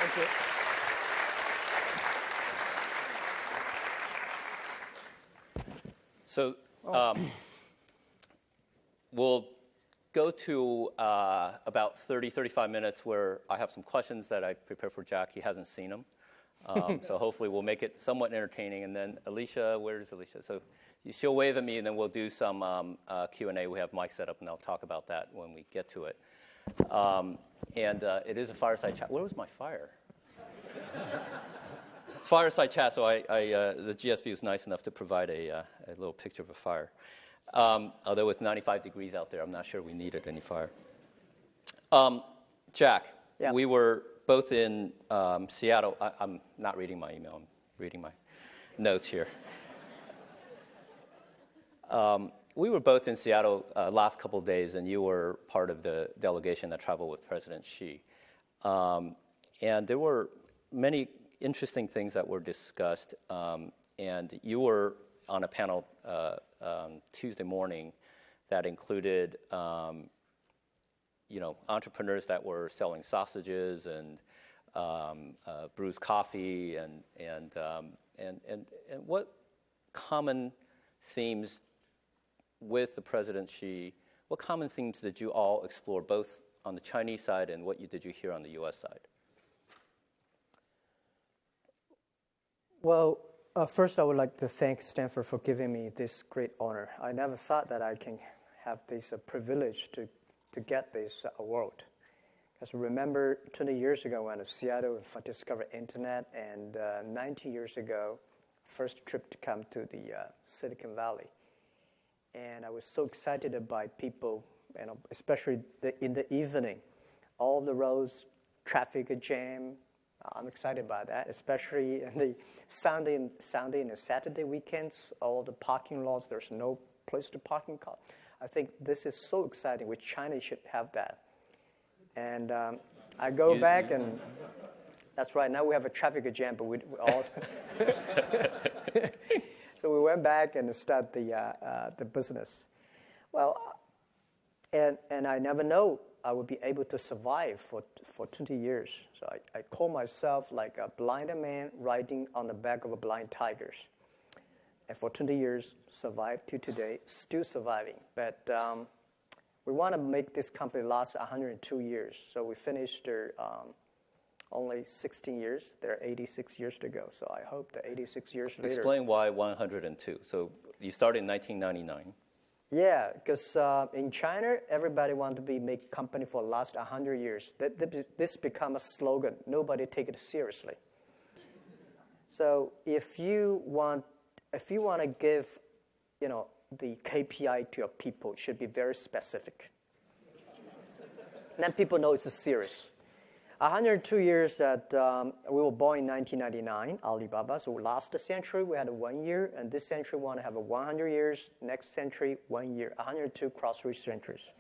Thank you. So we'll go to about 30, 35 minutes where I have some questions that I prepared for Jack. He hasn't seen them. So hopefully we'll make it somewhat entertaining. And then Alicia, where's Alicia? So she'll wave at me, and then we'll do some Q&A. We have mic set up, and I'll talk about that when we get to it. And it is a fireside chat. Where was my fire? It's fireside chat, so the GSB was nice enough to provide a little picture of a fire. Although with 95 degrees out there, I'm not sure we needed any fire. Jack, we were both in Seattle. I'm not reading my email. I'm reading my notes here. We were both in Seattle last couple of days, and you were part of the delegation that traveled with President Xi. And there were many interesting things that were discussed, and you were on a panel Tuesday morning that included, entrepreneurs that were selling sausages and brewed coffee, and what common themes with the President Xi, what common themes did you all explore, both on the Chinese side and what did you hear on the U.S. side? Well, first I would like to thank Stanford for giving me this great honor. I never thought that I can have this privilege to get this award. Because remember 20 years ago when I was in Seattle, I discovered internet, and 19 years ago, first trip to come to the Silicon Valley. And I was so excited by people, especially in the evening, all the roads, traffic jam. I'm excited by that, especially in the Sunday and Saturday weekends, all the parking lots, there's no place to parking car. I think this is so exciting, which China should have that. And I go back, and that's right, now we have a traffic jam, but we all... So we went back and started the business. Well, and I never know I would be able to survive for 20 years. So I call myself like a blind man riding on the back of a blind tigers. And for 20 years, survived to today, still surviving. But we want to make this company last 102 years. So we finished only 16 years. There are 86 years to go. So I hope that 86 years later... Explain why 102. So you started in 1999. Yeah, because in China, everybody wants to make company for the last 100 years. This become a slogan. Nobody take it seriously. So if you want to give, the KPI to your people, it should be very specific. Then people know it's serious. 102 years that we were born in 1999, Alibaba. So last century, we had 1 year, and this century, we want to have 100 years. Next century, 1 year. 102 cross-rich centuries.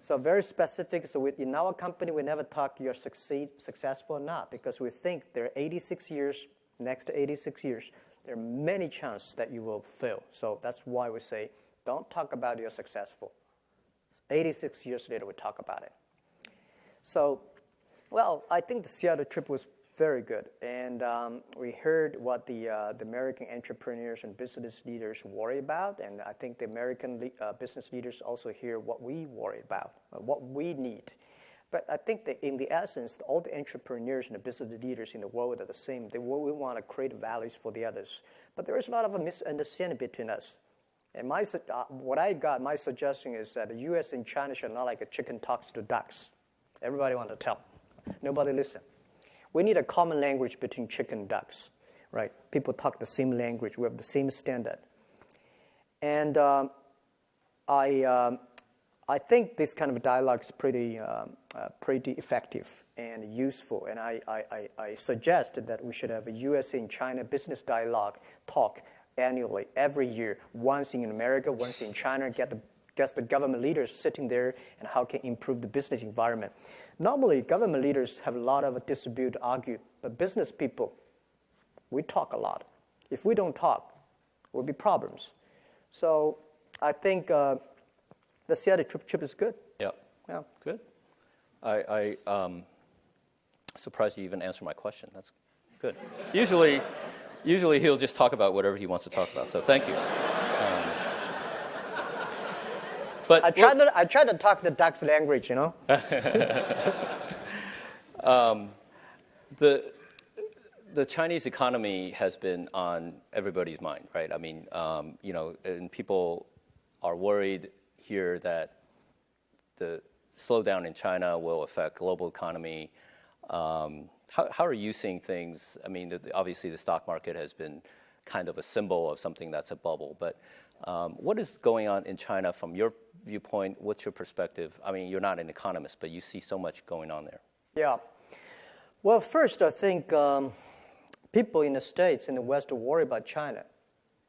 So very specific. So in our company, we never talk you're successful or not, because we think there are 86 years, next 86 years, there are many chances that you will fail. So that's why we say, don't talk about you're successful. 86 years later, we talk about it. So... well, I think the Seattle trip was very good, and we heard what the American entrepreneurs and business leaders worry about, and I think the American business leaders also hear what we worry about, what we need. But I think that in the essence, all the entrepreneurs and the business leaders in the world are the same. We want to create values for the others. But there is a lot of a misunderstanding between us. And my suggestion is that the U.S. and China should not like a chicken talks to ducks. Everybody wants to tell. Nobody listen. We need a common language between chicken and ducks, right? People talk the same language. We have the same standard. And I think this kind of dialogue is pretty effective and useful. And I suggest that we should have a U.S. and China business dialogue talk annually, every year, once in America, once in China, get the government leaders sitting there and how can improve the business environment. Normally, government leaders have a lot of dispute, argue, but business people, we talk a lot. If we don't talk, there will be problems. So I think the Seattle trip is good. Yeah. Good. Surprised you even answered my question. That's good. Usually he'll just talk about whatever he wants to talk about. So thank you. But I try to talk the duck's language, you know. The Chinese economy has been on everybody's mind, right? I mean, and people are worried here that the slowdown in China will affect global economy. How are you seeing things? I mean, obviously the stock market has been kind of a symbol of something that's a bubble, but what is going on in China from your viewpoint? What's your perspective? I mean, you're not an economist, but you see so much going on there. Yeah. Well, first, I think people in the States, in the West, worry about China.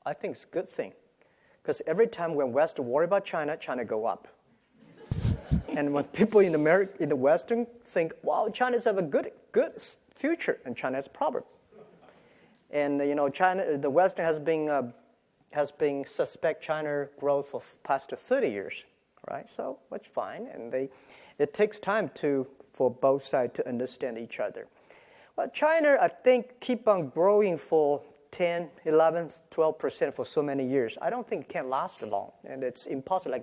I think it's a good thing. Because every time when West worry about China, China go up. And when people in the Western think, wow, China's have a good future, and China has a problem. And China, the Western has been suspect China growth for past 30 years, right? So that's fine, and it takes time for both sides to understand each other. Well, China, I think, keep on growing for 10, 11, 12% for so many years. I don't think it can last long, and it's impossible.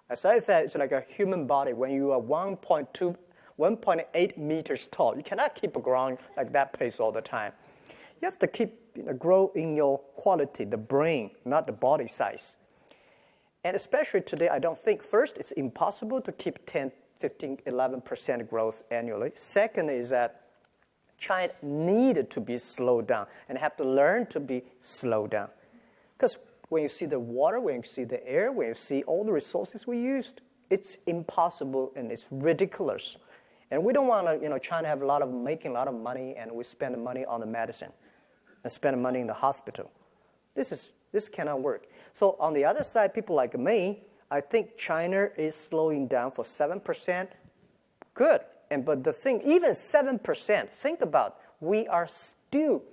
As I said, it's like a human body. When you are 1.8 meters tall, you cannot keep growing like that pace all the time. You have to grow in your quality, the brain, not the body size. And especially today, I don't think, first, it's impossible to keep 10, 15, 11% growth annually. Second is that China needed to be slowed down and have to learn to be slowed down. Because when you see the water, when you see the air, when you see all the resources we used, it's impossible and it's ridiculous. And we don't want to, China have making a lot of money, and we spend the money on the medicine and spend the money in the hospital. This cannot work. So on the other side, people like me, I think China is slowing down for 7%. Good. But the thing, even 7%, think about, we are still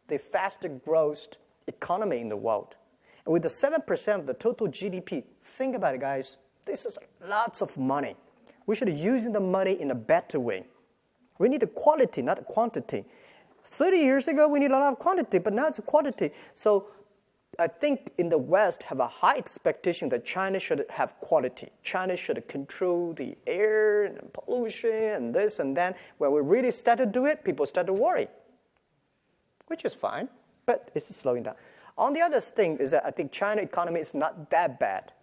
the fastest growth economy in the world. And with the 7% of the total GDP, think about it, guys. This is lots of money. We should be using the money in a better way. We need the quality, not the quantity. 30 years ago, we need a lot of quantity, but now it's quality. So I think in the West have a high expectation that China should have quality. China should control the air and pollution and this and that. When we really start to do it, people start to worry, which is fine, but it's slowing down. On the other thing is that I think China economy is not that bad.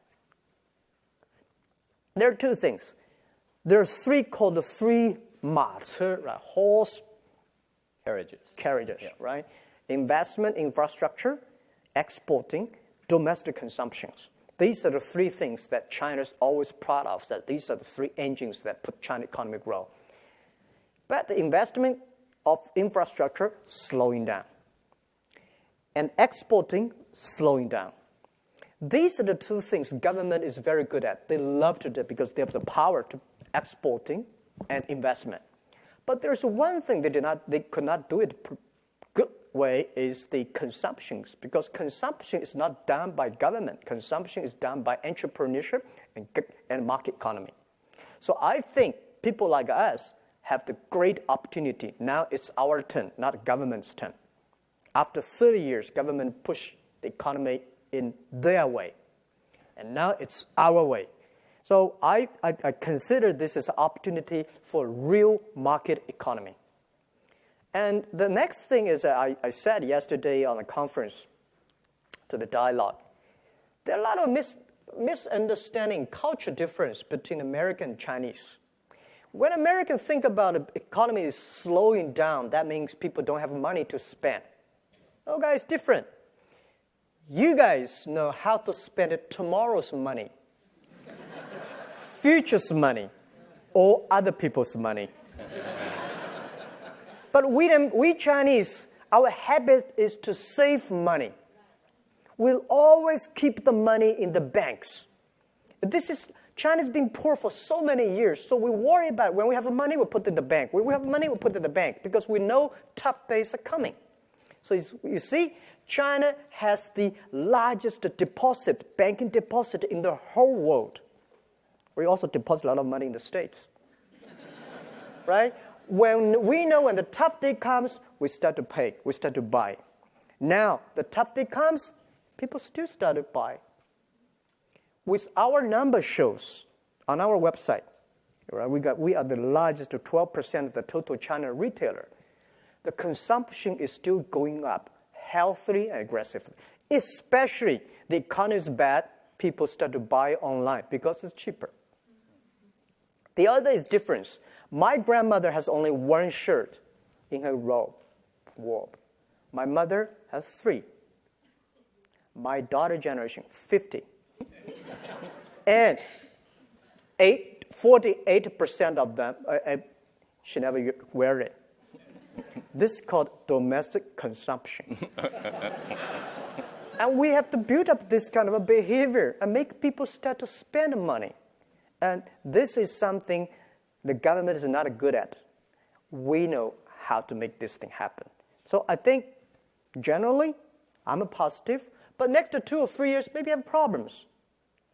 There are two things. There are three called the three 马车, right? Horse carriages, yeah. Right? Investment, infrastructure, exporting, domestic consumptions. These are the three things that China's always proud of, that these are the three engines that put China economy grow. But the investment of infrastructure slowing down. And exporting slowing down. These are the two things government is very good at. They love to do it because they have the power to exporting and investment. But there's one thing they could not do it good way is the consumptions, because consumption is not done by government. Consumption is done by entrepreneurship and market economy. So I think people like us have the great opportunity. Now it's our turn, not government's turn. After 30 years, government pushed the economy in their way. And now it's our way. So I consider this as an opportunity for real market economy. And the next thing is that I said yesterday on a conference to the dialogue, there are a lot of misunderstanding, culture difference between American and Chinese. When Americans think about the economy is slowing down, that means people don't have money to spend. Oh, guys, different. You guys know how to spend tomorrow's money, future's money, or other people's money. But we Chinese, our habit is to save money. We'll always keep the money in the banks. China's been poor for so many years, so we worry about it. When we have money, we put it in the bank. When we have money, we put it in the bank because we know tough days are coming. So you see, China has the largest banking deposit in the whole world. We also deposit a lot of money in the States. Right? When we know when the tough day comes, we start to pay, we start to buy. Now, the tough day comes, people still start to buy. With our number shows on our website, right, we are the largest, 12% of the total China retailer. The consumption is still going up healthily and aggressively. Especially the economy is bad, people start to buy online because it's cheaper. The other is difference. My grandmother has only one shirt in her wardrobe. My mother has 3. My daughter generation, 50. And 48% of them, she never wear it. This is called domestic consumption. And we have to build up this kind of a behavior and make people start to spend money. And this is something the government is not good at. We know how to make this thing happen. So I think, generally, I'm a positive. But next to 2 or 3 years, maybe I have problems.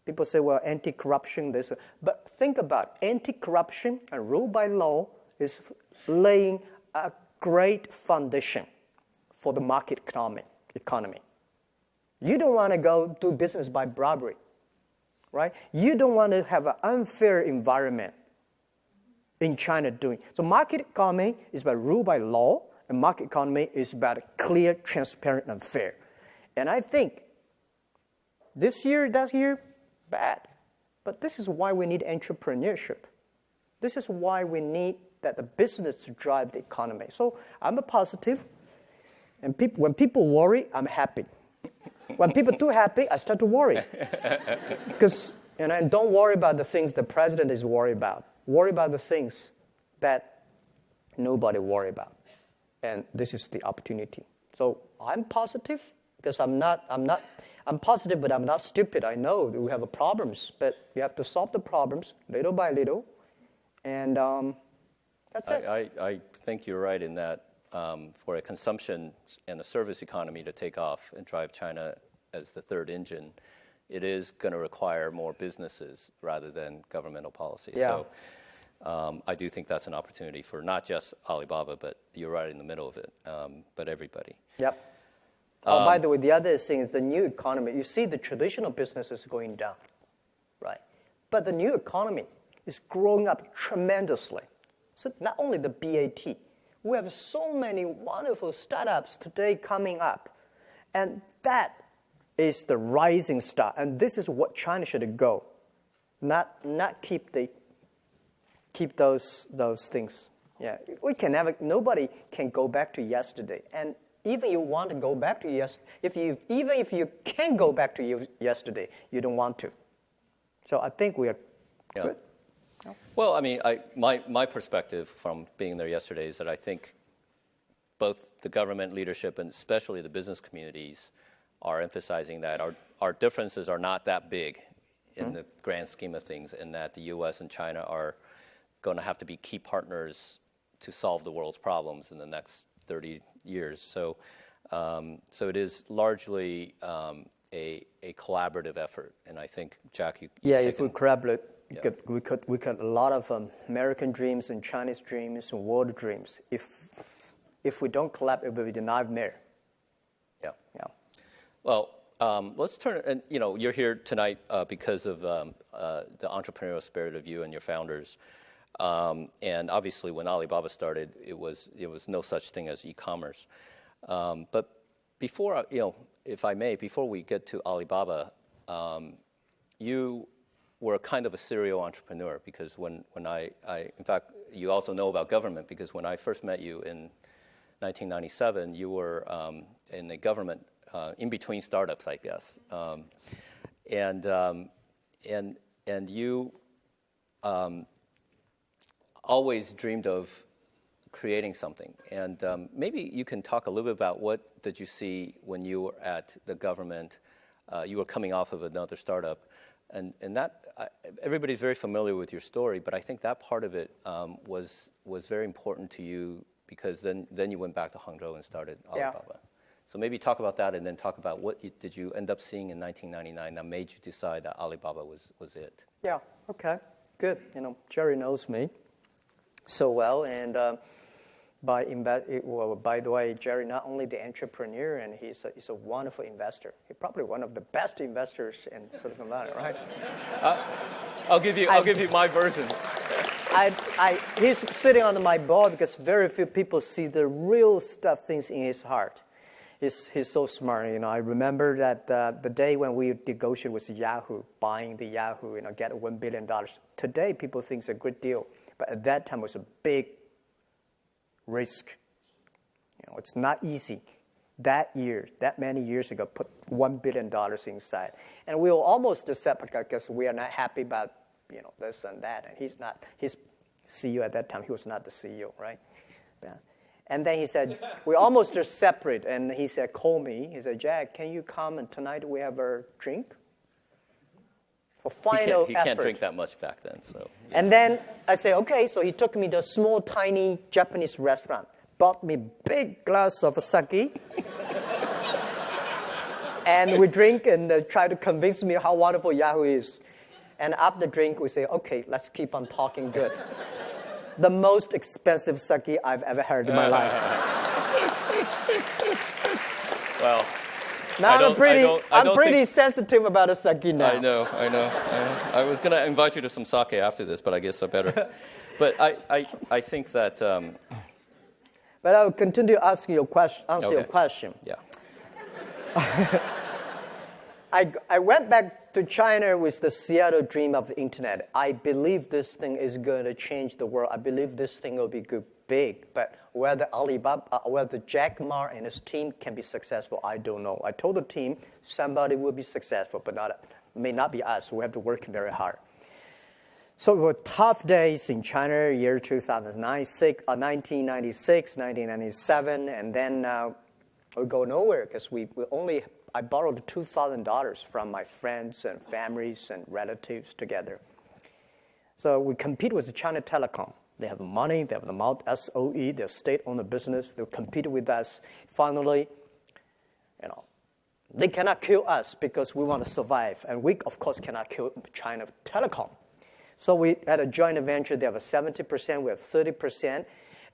People say, well, anti-corruption, this. But think about it. Anti-corruption and rule by law is laying a great foundation for the market economy. You don't want to go do business by bribery, right? You don't want to have an unfair environment in China doing. So market economy is about rule by law, and market economy is about clear, transparent, and fair. And I think this year, that year, bad. But this is why we need entrepreneurship. This is why we need that the business to drive the economy. So I'm a positive, and when people worry, I'm happy. When people are too happy, I start to worry. Because and don't worry about the things the president is worried about. Worry about the things that nobody worry about. And this is the opportunity. So I'm positive because I'm positive, but I'm not stupid. I know that we have problems, but we have to solve the problems little by little. And that's it. I think you're right in that for a consumption and a service economy to take off and drive China as the third engine, it is going to require more businesses rather than governmental policy. Yeah. So I do think that's an opportunity for not just Alibaba, but you're right in the middle of it, but everybody. Yep. By the way, the other thing is the new economy. You see the traditional business is going down, right? But the new economy is growing up tremendously. So not only the BAT, we have so many wonderful startups today coming up. And that is the rising star. And this is what China should go. Not keep those things. Yeah, nobody can go back to yesterday. And even you want to go back to yesterday, even if you can go back to yesterday, you don't want to. So I think we are good. No? Well, I mean, my perspective from being there yesterday is that I think both the government leadership and especially the business communities are emphasizing that our differences are not that big in the grand scheme of things, and that the U.S. and China are going to have to be key partners to solve the world's problems in the next 30 years. So it is largely a collaborative effort, and I think, Jack, if we collaborate, we could a lot of American dreams and Chinese dreams and world dreams. If we don't collaborate, it will be a nightmare. Yeah. Yeah. Well, let's turn. And you're here tonight because of the entrepreneurial spirit of you and your founders. And obviously, when Alibaba started, it was no such thing as e-commerce. But before, if I may, before we get to Alibaba, you were kind of a serial entrepreneur, because when I in fact, you also know about government, because when I first met you in 1997, you were in the government in between startups, I guess, and you always dreamed of creating something. And maybe you can talk a little bit about what did you see when you were at the government. You were coming off of another startup, and that everybody's very familiar with your story, but I think that part of it was very important to you, because then you went back to Hangzhou and started Alibaba. Yeah. So maybe talk about that, and then talk about what did you end up seeing in 1999 that made you decide that Alibaba was it. Yeah. Okay. Good. Jerry knows me. so well. And by the way, Jerry, not only the entrepreneur, and he's a wonderful investor. He's probably one of the best investors in Silicon Valley, right? I'll give you my version. He's sitting on my board because very few people see the real things in his heart. He's so smart. I remember that the day when we negotiated with Yahoo, buying the Yahoo, get $1 billion. Today, people think it's a good deal, but at that time, it was a big risk. It's not easy. That many years ago, put $1 billion inside, and we were almost accept because we are not happy about this and that. And he's not. His CEO at that time, he was not the CEO, right? Yeah. And then he said, we almost are separate. And he said, call me. He said, Jack, can you come and tonight we have a drink? For final effort. He can't drink that much back then. So. Yeah. And then I said, okay. So he took me to a small, tiny Japanese restaurant, bought me big glass of sake. And we drink and try to convince me how wonderful Yahoo is. And after the drink, we say, okay, let's keep on talking good. The most expensive sake I've ever heard in my life. Well, now I'm pretty sensitive about a sake now. I know. I was going to invite you to some sake after this, but I guess I better. But I think that. But I will continue to answer your question. Yeah. I went back to China with the Seattle dream of the internet. I believe this thing is going to change the world. I believe this thing will be big. But whether whether Jack Ma and his team can be successful, I don't know. I told the team somebody will be successful, but may not be us. We have to work very hard. So it were tough days in China, year 1996, 1997, and then we go nowhere because I borrowed $2,000 from my friends and families and relatives together. So we compete with China Telecom. They have money, they have the amount, SOE, they're state-owned business. They compete with us. Finally, they cannot kill us because we want to survive. And we, of course, cannot kill China Telecom. So we had a joint venture. They have a 70%, we have 30%.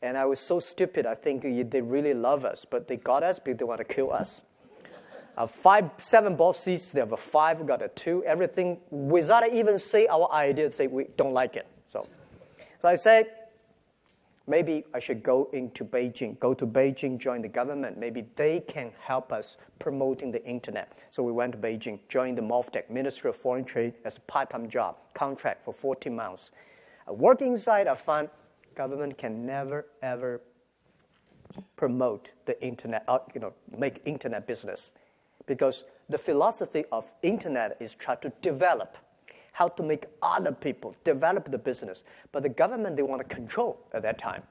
And I was so stupid, I think they really love us. But they got us because they want to kill us. 7 boss seats, they have a 5, we got a 2, everything, without even say our idea, say we don't like it. So I said, maybe I should go to Beijing, join the government. Maybe they can help us promoting the internet. So we went to Beijing, joined the MOFTEC, Ministry of Foreign Trade, as a part-time job, contract for 14 months. Working inside, I found government can never, ever promote the internet, make internet business. Because the philosophy of internet is try to develop, how to make other people develop the business. But the government, they want to control at that time.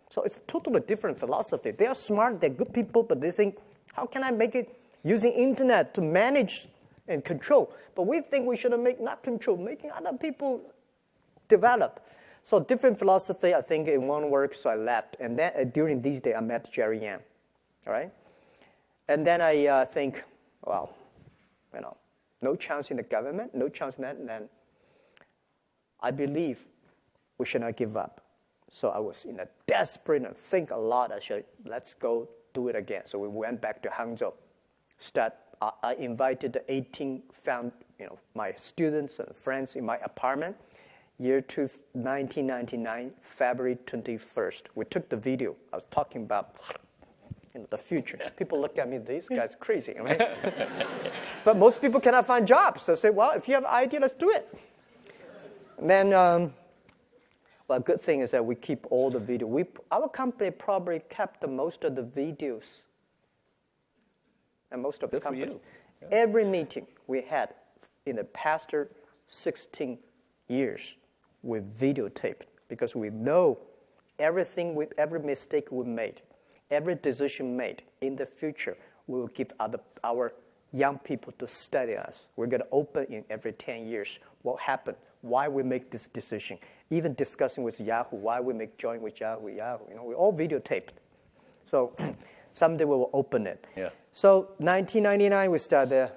So it's a totally different philosophy. They are smart, they're good people, but they think, how can I make it using internet to manage and control? But we think we should not control, making other people develop. So different philosophy, I think it won't work, so I left. And then during these days, I met Jerry Yang, all right? And then I think, well, no chance in the government, no chance in that, and then I believe we should not give up. So I was in a desperate and think a lot. Let's go do it again. So we went back to Hangzhou. I invited the 18 my students and friends in my apartment. Year 1999, February 21st. We took the video. I was talking about the future. People look at me, this guy's crazy, right? But most people cannot find jobs. So I say, well, if you have an idea, let's do it. And then, good thing is that we keep all the video. Our company probably kept the most of the videos. And most of the companies. Yeah. Every meeting we had in the past 16 years, we videotaped because we know everything, every mistake we made. Every decision made in the future, we will give our young people to study us. We're going to open in every 10 years. What happened? Why we make this decision? Even discussing with Yahoo, why we join with Yahoo. We all videotaped. So someday we will open it. Yeah. So 1999, we started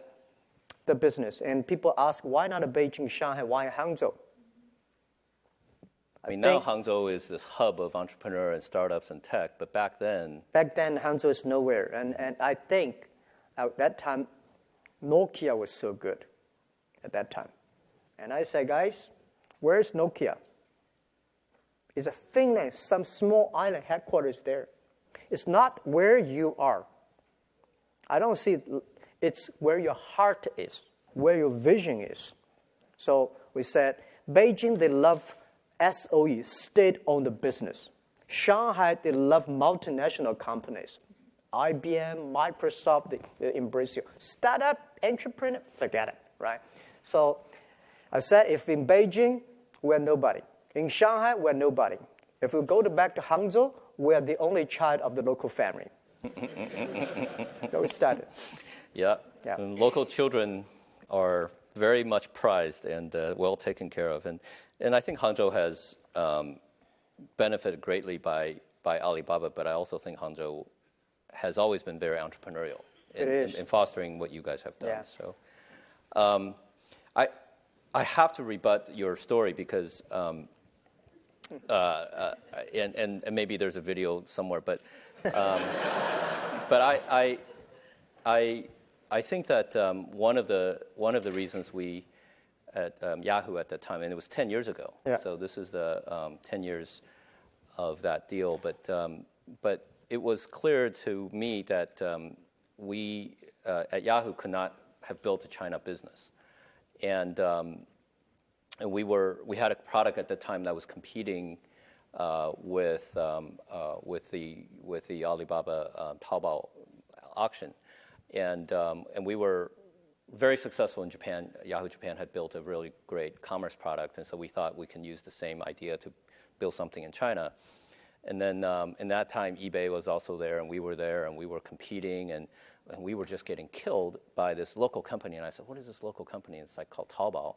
the business. And people ask, why not Beijing, Shanghai, why Hangzhou? I mean, now Hangzhou is this hub of entrepreneur and startups and tech, but back then... Back then, Hangzhou is nowhere. And I think at that time, Nokia was so good at that time. And I said, guys, where's Nokia? It's a Finland, some small island headquarters there. It's not where you are. I don't see it. It's where your heart is, where your vision is. So we said, Beijing, they love SOE, state-owned business. Shanghai, they love multinational companies. IBM, Microsoft, they embrace you. Startup, entrepreneur, forget it, right? So I said, if in Beijing, we're nobody. In Shanghai, we're nobody. If we go back to Hangzhou, we're the only child of the local family. So we started. Yeah. And local children are very much prized and well taken care of. And I think Hangzhou has benefited greatly by Alibaba, but I also think Hangzhou has always been very entrepreneurial in fostering what you guys have done. Yeah. So I have to rebut your story because, and maybe there's a video somewhere, but I think that one of the reasons we at Yahoo at that time, and it was 10 years ago. Yeah. So this is the 10 years of that deal. But it was clear to me that we at Yahoo could not have built a China business, and we had a product at the time that was competing with the Alibaba Taobao auction, and we were very successful in Japan. Yahoo Japan had built a really great commerce product, and so we thought we can use the same idea to build something in China. And then in that time, eBay was also there, and we were there, and we were competing, and we were just getting killed by this local company. And I said, what is this local company? It's like called Taobao.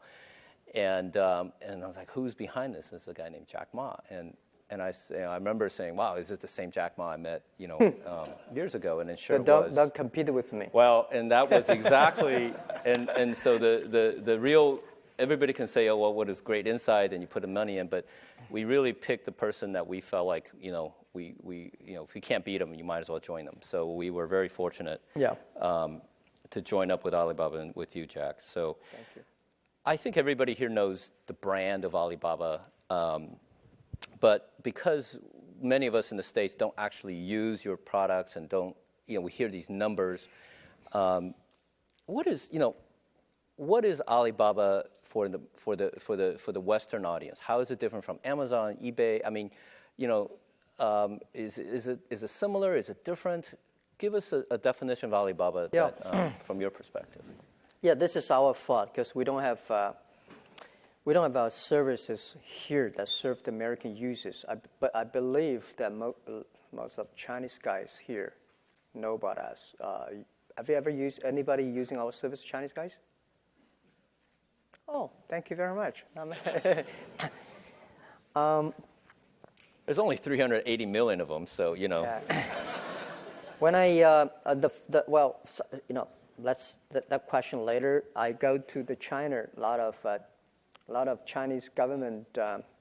And I was like, who's behind this? This is a guy named Jack Ma. And I remember saying, wow, is this the same Jack Ma I met, years ago? And it sure was. Don't compete with me. Well, and that was exactly, and so the real, everybody can say, oh, well, what is great insight, and you put the money in, but we really picked the person that we felt like, if we can't beat them, you might as well join them. So we were very fortunate to join up with Alibaba and with you, Jack. So thank you. I think everybody here knows the brand of Alibaba, but because many of us in the States don't actually use your products and don't, we hear these numbers. What is Alibaba for the Western audience? How is it different from Amazon, eBay? I mean, is it similar? Is it different? Give us a definition of Alibaba from your perspective. Yeah, this is our fault because we don't have our services here that serve the American users. But I believe that most of Chinese guys here know about us. Have you ever used anybody using our service, Chinese guys? Oh, thank you very much. There's only 380 million of them, so Yeah. When that question later. I go to the China. A lot of Chinese government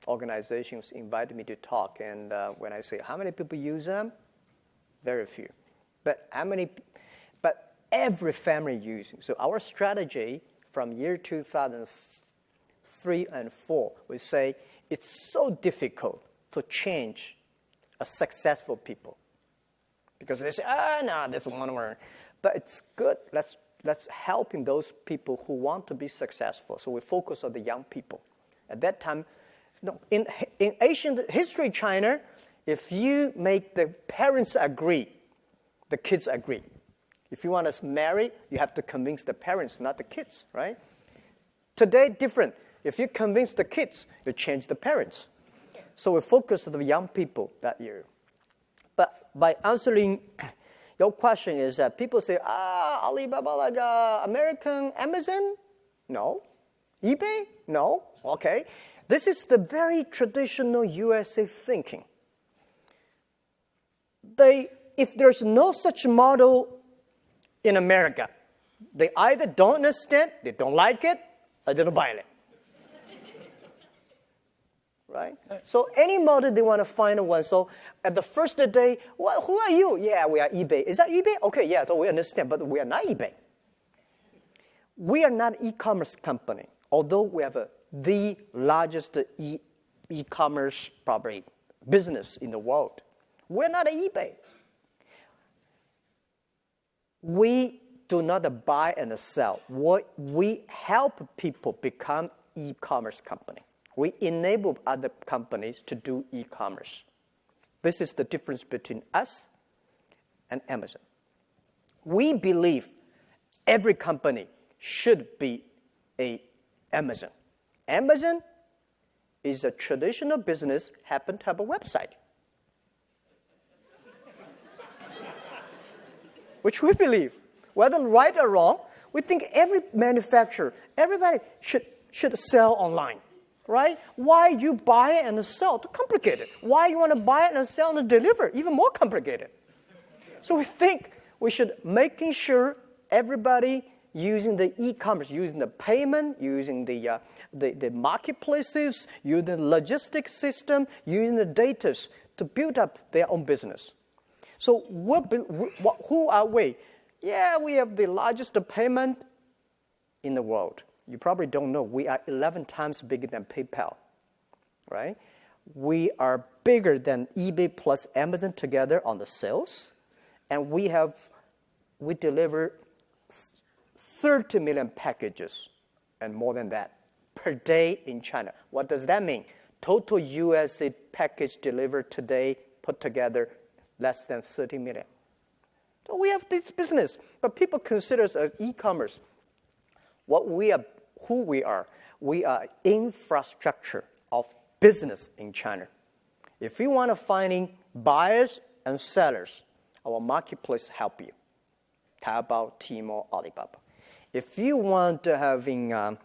organizations invite me to talk, and when I say how many people use them, very few. But every family using. So our strategy from year 2003 and 4, we say it's so difficult to change a successful people because they say, no, this one word. But it's good. Let's helping those people who want to be successful. So we focus on the young people. At that time, in ancient history, China, if you make the parents agree, the kids agree. If you want to marry, you have to convince the parents, not the kids, right? Today, different. If you convince the kids, you change the parents. So we focus on the young people that year. But by answering your question is that people say, Alibaba like American Amazon? No. eBay? No. Okay. This is the very traditional USA thinking. If there's no such model in America, they either don't understand, they don't like it, or they don't buy it. right? So any model, they want to find one. So at the first day, well, who are you? Yeah, we are eBay. Is that eBay? Okay, yeah, so we understand, but we are not eBay. We are not an e-commerce company, although we have the largest e-commerce probably business in the world. We're not an eBay. We do not buy and sell. We help people become e-commerce company. We enable other companies to do e-commerce. This is the difference between us and Amazon. We believe every company should be an Amazon. Amazon is a traditional business, happen to have a website. Which we believe, whether right or wrong, we think every manufacturer, everybody should sell online, right? Why you buy and sell? Too complicated. Why you want to buy and sell and deliver? Even more complicated. So we think we should making sure everybody using the e-commerce, using the payment, using the marketplaces, using the logistics system, using the data to build up their own business. So who are we? Yeah, we have the largest payment in the world. You probably don't know. We are 11 times bigger than PayPal, right? We are bigger than eBay plus Amazon together on the sales. And we deliver 30 million packages and more than that per day in China. What does that mean? Total USA package delivered today put together less than 30 million. So we have this business, but people consider us as e-commerce. Who we are infrastructure of business in China. If you want to finding buyers and sellers, our marketplace help you. Taobao, Tmall, Alibaba. If you want to having a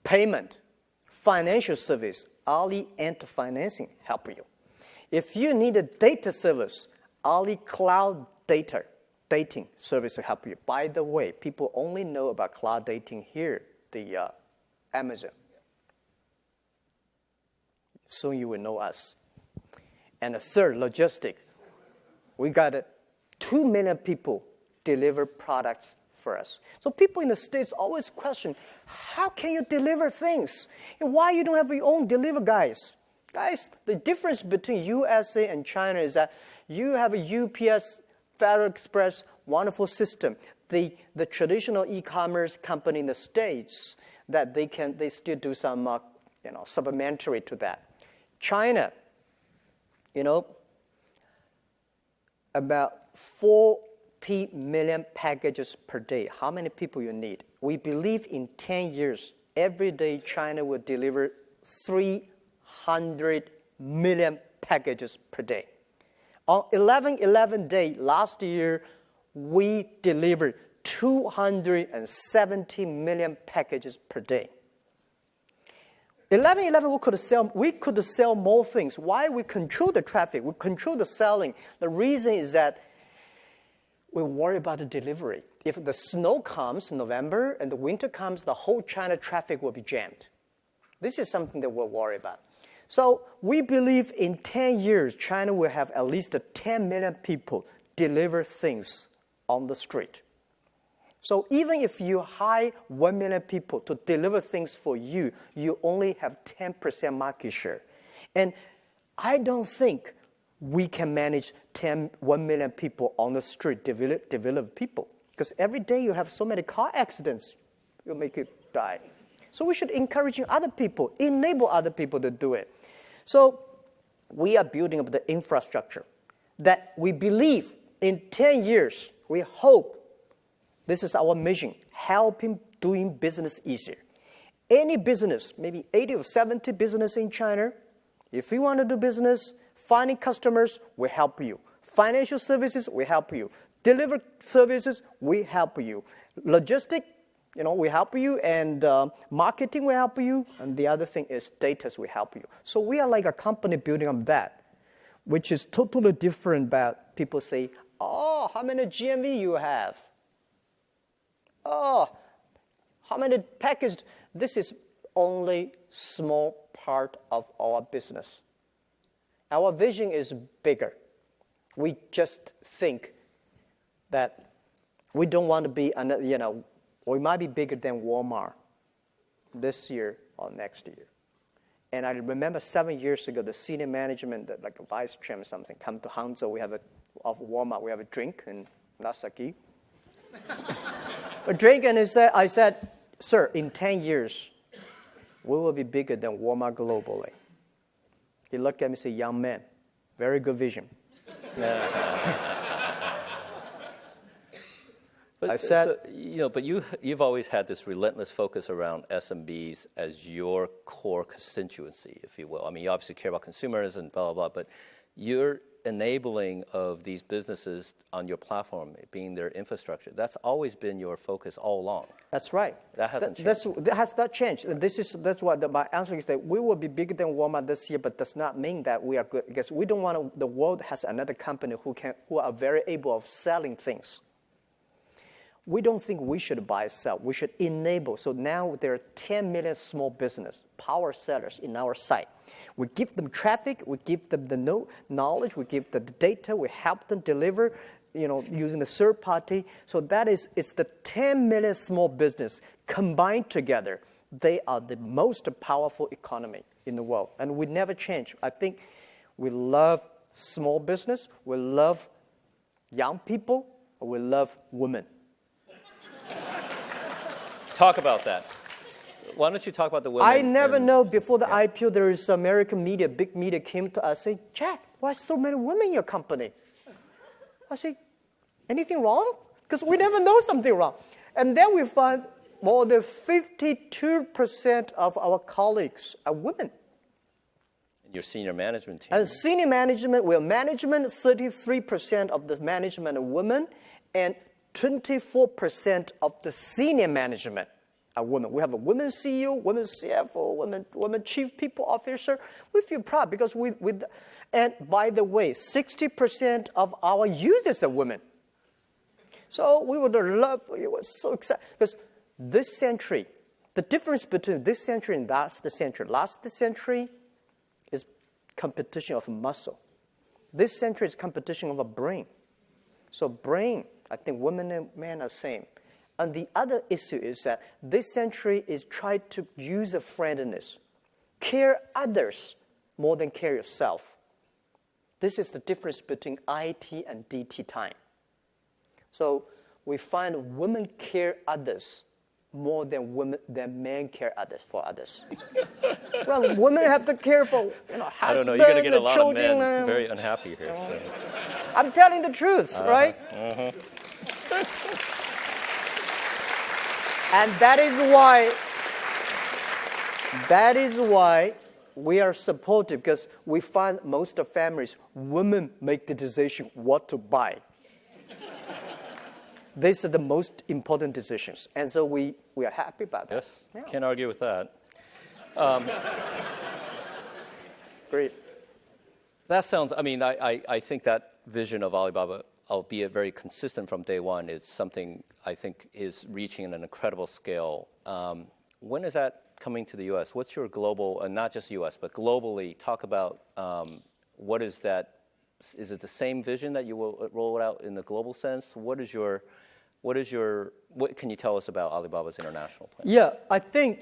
payment, financial service, Ali Ant Financing help you. If you need a data service, Ali Cloud Dating service will help you. By the way, people only know about cloud dating here, the Amazon. Soon you will know us. And the third, logistic. We got 2 million people deliver products for us. So people in the States always question, how can you deliver things? And why you don't have your own deliver guys? Guys, the difference between USA and China is that you have a UPS, Federal Express, wonderful system. The traditional e-commerce company in the States, that they still do some supplementary to that. China, about 40 million packages per day. How many people you need? We believe in 10 years, every day China will deliver 300 million packages per day. On 11/11 day last year, we delivered 270 million packages per day. 11/11 we could sell more things. Why? We control the traffic, we control the selling. The reason is that we worry about the delivery. If the snow comes in November and the winter comes, the whole China traffic will be jammed. This is something that we're worried about. So we believe in 10 years, China will have at least 10 million people deliver things on the street. So even if you hire 1 million people to deliver things for you, you only have 10% market share. And I don't think we can manage 1 million people on the street, develop people. Because every day you have so many car accidents, you'll make you die. So we should encourage other people, enable other people to do it. So we are building up the infrastructure that we believe in 10 years, we hope, this is our mission, helping doing business easier. Any business, maybe 80 or 70 business in China, if you want to do business, finding customers, we help you. Financial services, we help you. Deliver services, we help you. Logistic, we help you, and marketing, we help you, and the other thing is data, we help you. So we are like a company building up that, which is totally different. But people say, oh, how many GMV you have? Oh, how many packages? This is only small part of our business. Our vision is bigger. We just think that we don't want to be, we might be bigger than Walmart this year or next year. And I remember 7 years ago, the senior management, like a vice chairman or something, come to Hangzhou. We have of Walmart, we have a drink in Nasaki. A drink, and I said, sir, in 10 years, we will be bigger than Walmart globally. He looked at me and said, young man, very good vision. But, I said, but you've always had this relentless focus around SMBs as your core constituency, if you will. I mean, you obviously care about consumers and blah, blah, blah, but your enabling of these businesses on your platform, being their infrastructure, that's always been your focus all along. That's right. That hasn't changed. That has not changed. That's what my answer is, that we will be bigger than Walmart this year, but does not mean that we are good, because we don't want the world has another company who are very able of selling things. We don't think we should buy and sell. We should enable. So now there are 10 million small business power sellers in our site. We give them traffic. We give them the knowledge. We give them the data. We help them deliver, using the third party. So it's the 10 million small business combined together. They are the most powerful economy in the world, and we never change. I think we love small business. We love young people. We love women. Talk about that. Why don't you talk about the women? I never know. Before the IPO, there is American media, big media came to us saying, Jack, why so many women in your company? I say, anything wrong? Because we never know something wrong. And then we find more than 52% of our colleagues are women. Your senior management team. And senior management, 33% of the management are women, and 24% of the senior management are women. We have a women CEO, women CFO, women chief people officer. We feel proud because and by the way, 60% of our users are women. So we would love, we were so excited because this century, the difference between this century and last century is competition of muscle. This century is competition of a brain. So brain, I think women and men are the same. And the other issue is that this century is trying to use a friendliness. Care others more than care yourself. This is the difference between IT and DT time. So we find women care others more than men care others for others. Well, women have to care for husband, I don't know. You're going to get a lot children, of men very unhappy here. So. I'm telling the truth, right? And that is why we are supportive, because we find most of families, women make the decision what to buy. These are the most important decisions. And so we are happy about that. Yes, yeah. Can't argue with that. Great. That sounds, I think that vision of Alibaba, albeit very consistent from day one, is something I think is reaching an incredible scale. When is that coming to the U.S.? What's your global, and not just U.S., but globally, talk about what is that? Is it the same vision that you will roll it out in the global sense? What can you tell us about Alibaba's international plan? Yeah, I think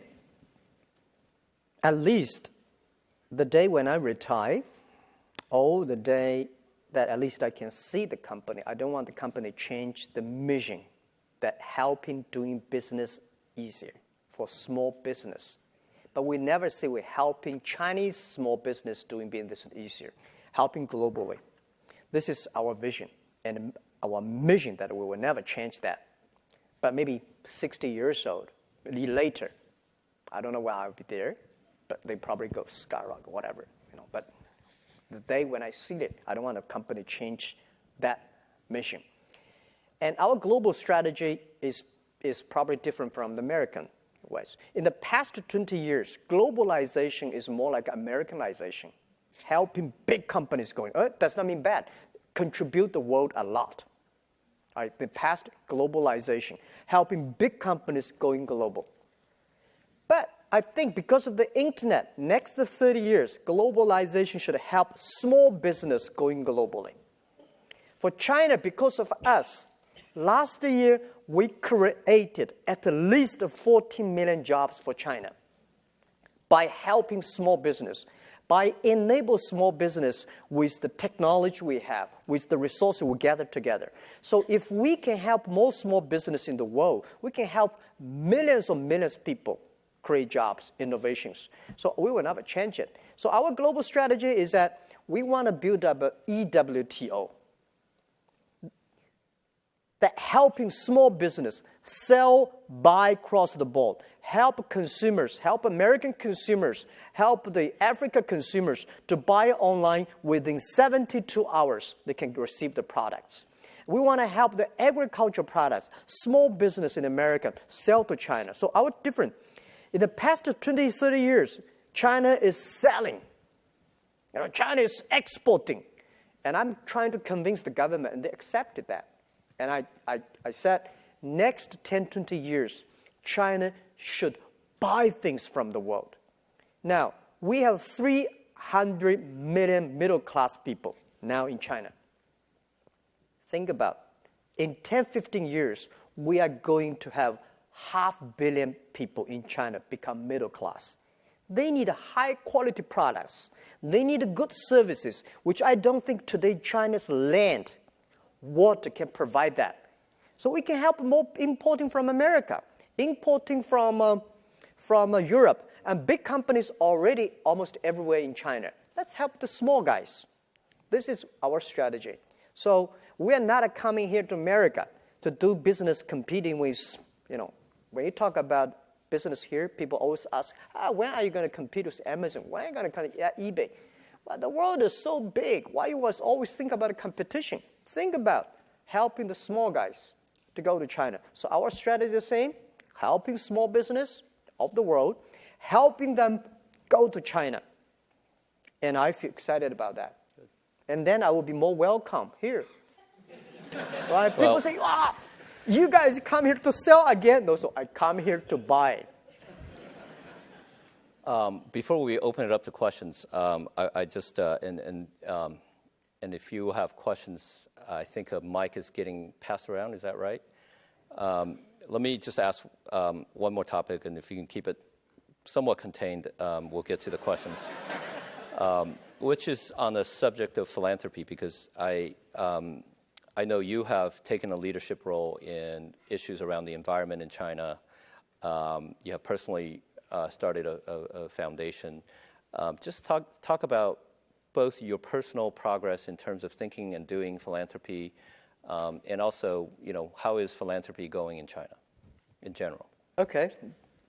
at least the day when I retire, or the day that at least I can see the company, I don't want the company to change the mission that helping doing business easier for small business. But we never say we're helping Chinese small business doing business easier, helping globally. This is our vision and our mission that we will never change that. But maybe 60 years old, later, I don't know where I'll be there, but they probably go skyrocket, whatever. But the day when I see it, I don't want a company change that mission. And our global strategy is probably different from the American ways. In the past 20 years, globalization is more like Americanization, helping big companies going. Does not mean bad. Contribute the world a lot. Right? The past globalization, helping big companies going global. But I think because of the internet, next 30 years, globalization should help small business going globally. For China, because of us, last year we created at least 14 million jobs for China by helping small business, by enable small business with the technology we have, with the resources we gather together. So if we can help more small business in the world, we can help millions of people create jobs, innovations. So we will never change it. So our global strategy is that we want to build up an EWTO, that helping small business sell, buy across the board, help consumers, help American consumers, help the African consumers to buy online within 72 hours, they can receive the products. We want to help the agricultural products, small business in America, sell to China. So our different, in the past 20, 30 years, China is selling. China is exporting. And I'm trying to convince the government, and they accepted that. And I said, next 10, 20 years, China should buy things from the world. Now, we have 300 million middle-class people now in China. Think about, in 10, 15 years, we are going to have 500 million people in China become middle class. They need high-quality products. They need good services, which I don't think today China's land, water can provide that. So we can help more importing from America, importing from Europe, and big companies already almost everywhere in China. Let's help the small guys. This is our strategy. So we are not coming here to America to do business competing with, when you talk about business here, people always ask, when are you going to compete with Amazon? When are you going to compete with eBay? Well, the world is so big. Why you always think about a competition? Think about helping the small guys to go to China. So our strategy is the same, helping small business of the world, helping them go to China. And I feel excited about that. And then I will be more welcome here. Right? People say, you guys come here to sell again? No, so I come here to buy. Before we open it up to questions, I just, and if you have questions, I think a mic is getting passed around, is that right? Let me just ask one more topic, and if you can keep it somewhat contained, we'll get to the questions. Which is on the subject of philanthropy, because I know you have taken a leadership role in issues around the environment in China. You have personally started a foundation. Just talk about both your personal progress in terms of thinking and doing philanthropy, and also, how is philanthropy going in China in general? Okay,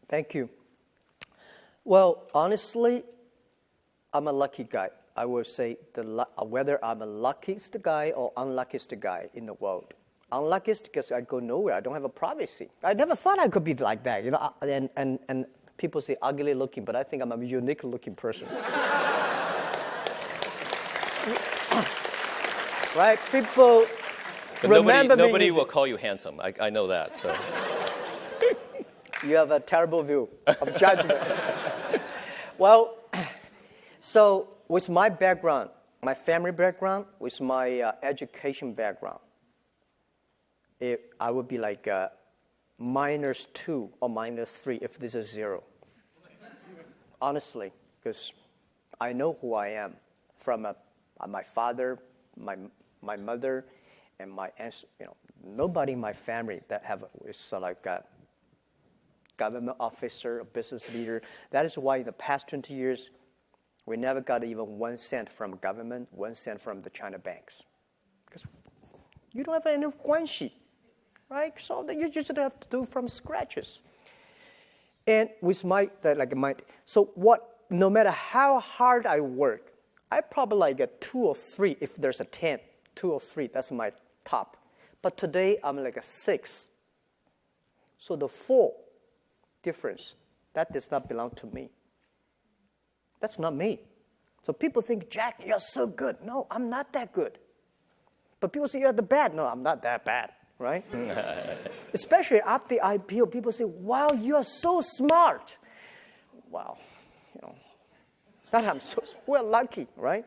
thank you. Well, honestly, I'm a lucky guy. I would say whether I'm the luckiest guy or unluckiest guy in the world. Unluckiest because I go nowhere. I don't have a privacy. I never thought I could be like that. And people say ugly looking, but I think I'm a unique looking person. Right? People remember me. Nobody will call you handsome. I know that. So you have a terrible view of judgment. Well, so with my background, my family background, with my education background, I would be like -2 or -3 if this is 0. Honestly, because I know who I am from my father, my mother, and my aunts. Nobody in my family that is like a government officer, a business leader. That is why in the past 20 years, we never got even 1 cent from government, 1 cent from the China banks. Because you don't have any guanxi, right? So you just have to do from scratches. And with no matter how hard I work, I probably like a 2 or 3 if there's a 10, 2 or 3, that's my top. But today I'm like a 6. So the 4 difference, that does not belong to me. That's not me. So people think, Jack, you're so good. No, I'm not that good. But people say, you're the bad. No, I'm not that bad, right? Especially after the IPO, people say, wow, you are so smart. wow, that I'm we're lucky, right?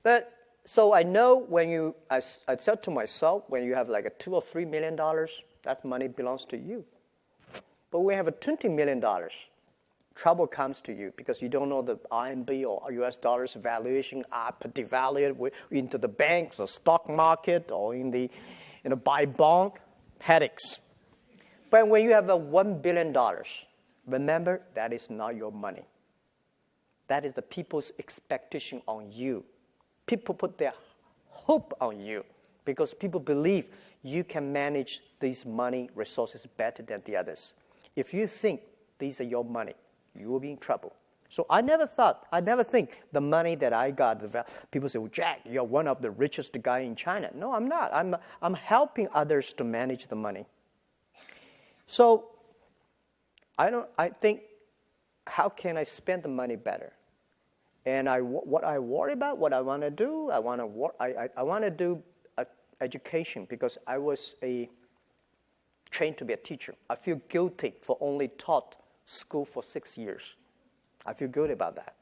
But so I know I said to myself, when you have like a $2 or $3 million, that money belongs to you. But when you have a $20 million, trouble comes to you because you don't know the RMB or US dollars valuation up, devalued into the banks or stock market or in the buy bond, headaches. But when you have a $1 billion, remember, that is not your money. That is the people's expectation on you. People put their hope on you because people believe you can manage these money resources better than the others. If you think these are your money, you will be in trouble. So I never think the money that I got, people say, well, Jack, you're one of the richest guy in China. No, I'm not. I'm helping others to manage the money. So I think, how can I spend the money better? And what I worry about, what I want to do, I want to do education because I was trained to be a teacher. I feel guilty for only taught school for 6 years. I feel good about that.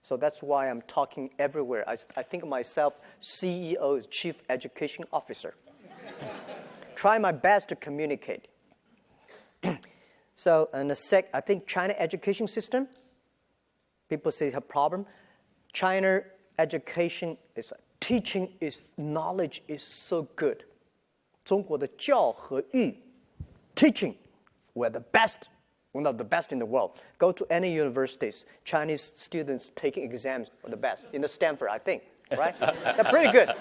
So that's why I'm talking everywhere. I think of myself CEO, Chief Education Officer. Try my best to communicate. So, I think China education system, people say have problem. China education teaching knowledge is so good. 中国的教和育 teaching, we're the best. One of the best in the world. Go to any universities, Chinese students taking exams are the best. In the Stanford, I think, right? They're pretty good.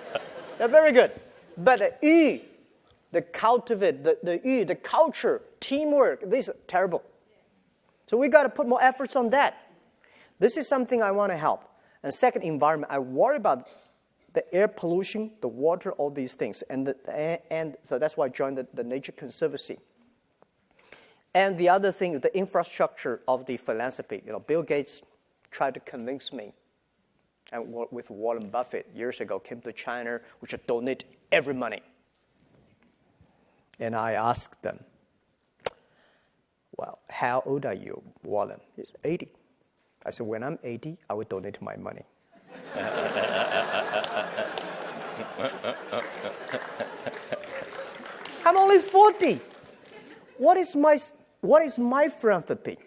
They're very good. But the cultivate, the culture, teamwork, these are terrible. So we got to put more efforts on that. This is something I want to help. And second, environment. I worry about the air pollution, the water, all these things. And so that's why I joined the Nature Conservancy. And the other thing is the infrastructure of the philanthropy. Bill Gates tried to convince me, and with Warren Buffett years ago, came to China, we should donate every money. And I asked them, well, how old are you, Warren? He's 80. I said, when I'm 80, I will donate my money. I'm only 40. What is my philanthropy?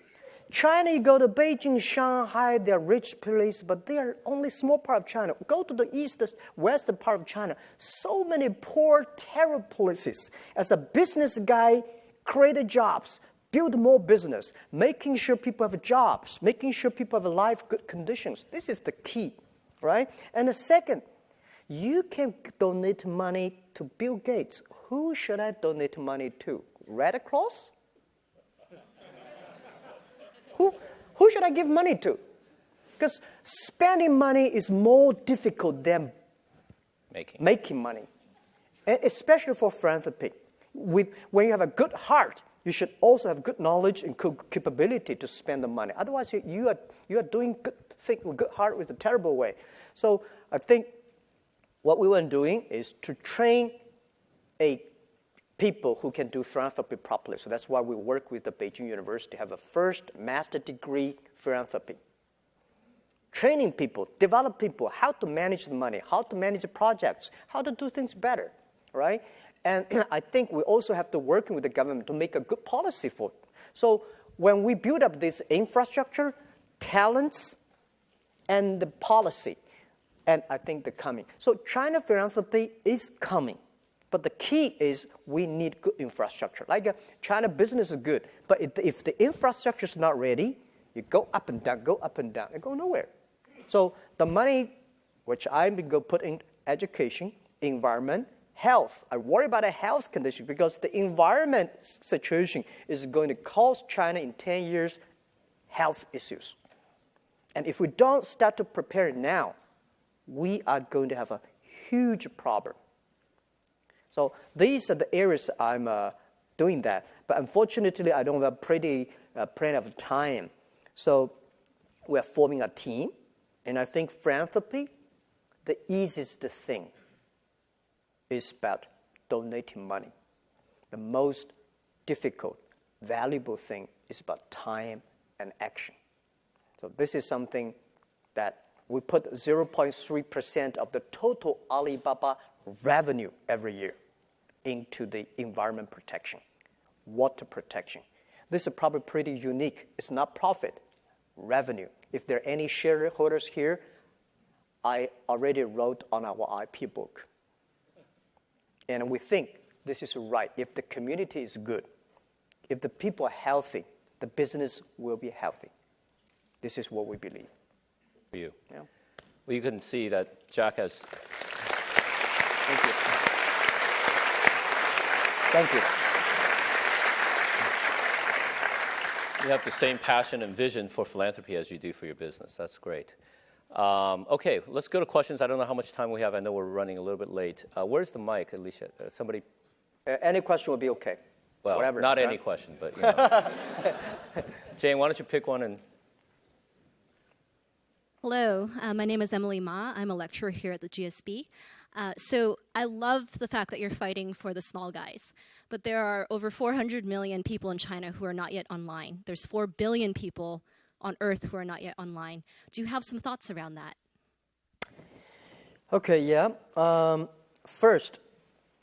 China, you go to Beijing, Shanghai, they're rich places, but they are only small part of China. Go to the east, western part of China. So many poor, terrible places. As a business guy, create jobs, build more business, making sure people have jobs, making sure people have life, good conditions. This is the key, right? And the second, you can donate money to Bill Gates. Who should I donate money to? Red Cross? Who should I give money to? Because spending money is more difficult than making money. And especially for philanthropy. When you have a good heart, you should also have good knowledge and capability to spend the money. Otherwise, you are doing good thing with good heart with a terrible way. So I think what we were doing is to train people who can do philanthropy properly. So that's why we work with the Beijing University to have a first master degree philanthropy. Training people, develop people, how to manage the money, how to manage the projects, how to do things better, right? And I think we also have to work with the government to make a good policy for it. So when we build up this infrastructure, talents, and the policy, and I think they're coming. So China philanthropy is coming. But the key is we need good infrastructure. Like China business is good, but if the infrastructure is not ready, you go up and down, and go nowhere. So the money, which I'm going to put in education, environment, health. I worry about a health condition because the environment situation is going to cause China in 10 years health issues. And if we don't start to prepare now, we are going to have a huge problem. So these are the areas I'm doing that. But unfortunately, I don't have plenty of time. So we're forming a team. And I think philanthropy, the easiest thing is about donating money. The most difficult, valuable thing is about time and action. So this is something that we put 0.3% of the total Alibaba revenue every year into the environment protection, water protection. This is probably pretty unique. It's not profit, revenue. If there are any shareholders here, I already wrote on our IP book. And we think this is right. If the community is good, if the people are healthy, the business will be healthy. This is what we believe. For you. Yeah. Well, you can see that Jack has... Thank you. Thank you. You have the same passion and vision for philanthropy as you do for your business. That's great. Okay, let's go to questions. I don't know how much time we have. I know we're running a little bit late. Where's the mic, Alicia? Somebody? Any question will be okay. Well, whatever, not right? any question, but you know. Jane, why don't you pick one and... Hello, my name is Emily Ma. I'm a lecturer here at the GSB. So I love the fact that you're fighting for the small guys, but there are over 400 million people in China who are not yet online. There's 4 billion people on Earth who are not yet online. Do you have some thoughts around that? Okay, yeah. First,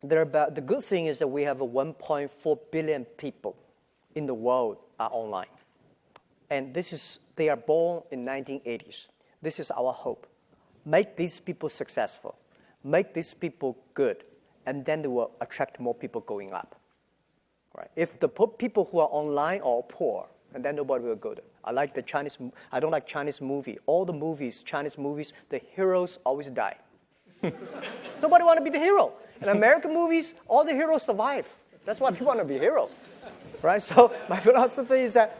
the good thing is that we have 1.4 billion people in the world are online. And they are born in 1980s. This is our hope. Make these people successful. Make these people good. And then they will attract more people going up. Right? If the people who are online are poor, and then nobody will go there. I don't like Chinese movie. All the movies, Chinese movies, the heroes always die. Nobody want to be the hero. In American movies, all the heroes survive. That's why people want to be hero. Right? So my philosophy is that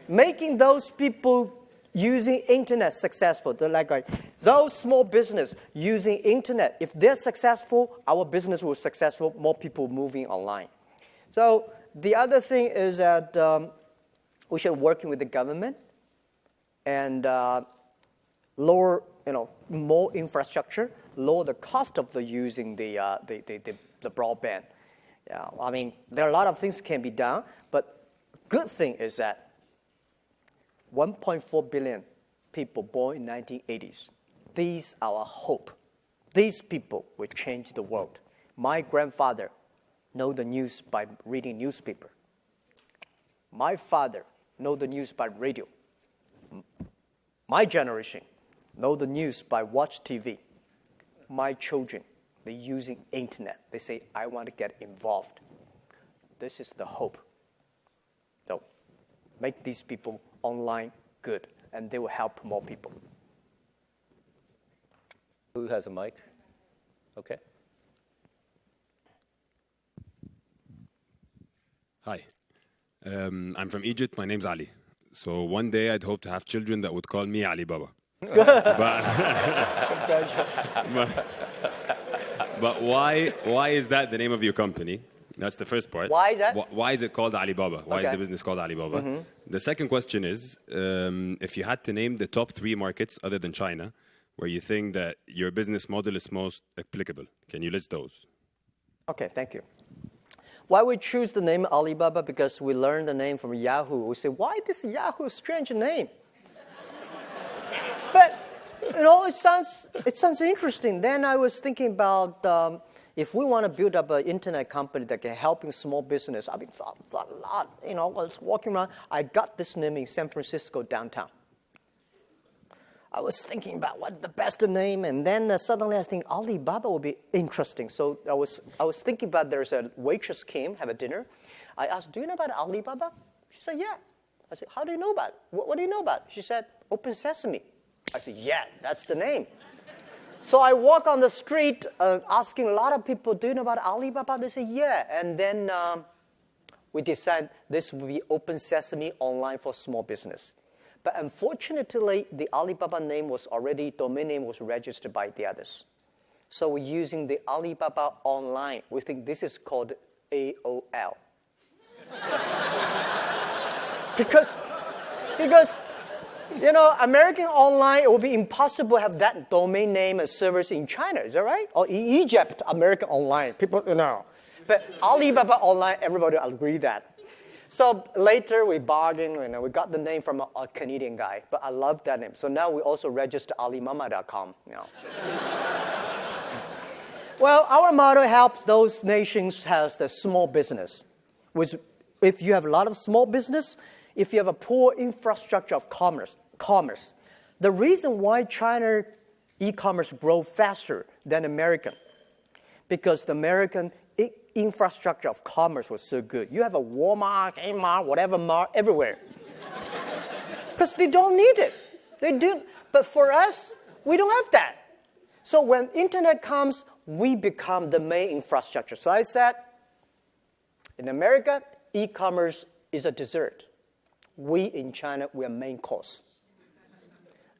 making those people using internet successful, those small business using internet, if they're successful, our business will be successful, more people moving online. So the other thing is that we should work with the government and lower, more infrastructure, lower the cost of using the broadband. Yeah, I mean, there are a lot of things can be done, but good thing is that 1.4 billion people born in 1980s. These are our hope. These people will change the world. My grandfather know the news by reading newspaper. My father know the news by radio. My generation know the news by watch TV. My children, they're using internet. They say, I want to get involved. This is the hope. So make these people online good, and they will help more people. Who has a mic? Okay. Hi. I'm from Egypt. My name's Ali. So one day I'd hope to have children that would call me Ali Baba. But why is that the name of your company? That's the first part. Why is that? Why is it called Alibaba? Why is the business called Alibaba? Mm-hmm. The second question is, if you had to name the top 3 markets other than China, where you think that your business model is most applicable, can you list those? Okay, thank you. Why we choose the name Alibaba? Because we learned the name from Yahoo. We say, why this Yahoo strange name? But, it sounds interesting. Then I was thinking about if we want to build up an internet company that can help in small business, I mean, a lot. I was walking around. I got this name in San Francisco downtown. I was thinking about what the best name, and then suddenly I think Alibaba would be interesting. So I was thinking about there's a waitress came, have a dinner. I asked, do you know about Alibaba? She said, yeah. I said, how do you know about it? What do you know about it? She said, Open Sesame. I said, yeah, that's the name. So I walk on the street asking a lot of people, do you know about Alibaba? They say, yeah. And then we decided this will be Open Sesame online for small business. But unfortunately, the Alibaba domain name was registered by the others. So we're using the Alibaba online. We think this is called AOL. because American online, it would be impossible to have that domain name and service in China. Is that right? Or in Egypt, American online. People, But Alibaba online, everybody agree that. So later we bargained, we got the name from a Canadian guy, but I love that name. So now we also register Alimama.com. Well, our model helps those nations have the small business. If you have a lot of small business, if you have a poor infrastructure of commerce, the reason why China e-commerce grow faster than American, because the American infrastructure of commerce was so good. You have a Walmart, Kmart, whatever mart everywhere. Because they don't need it. They do. But for us, we don't have that. So when internet comes, we become the main infrastructure. So I said, in America, e-commerce is a dessert. We in China, we are main course.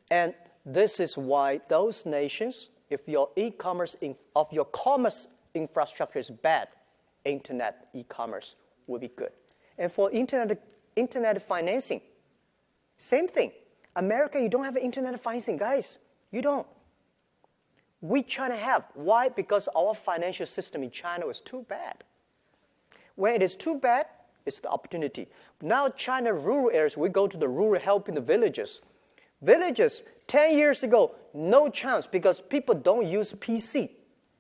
And this is why those nations, if your e-commerce of your commerce infrastructure is bad, internet e-commerce will be good. And for internet financing, same thing. America, you don't have internet financing, guys. You don't. We China have. Why? Because our financial system in China is too bad. When it is too bad, it's the opportunity. Now China rural areas, we go to the rural helping the villages. Villages, 10 years ago, no chance because people don't use PC.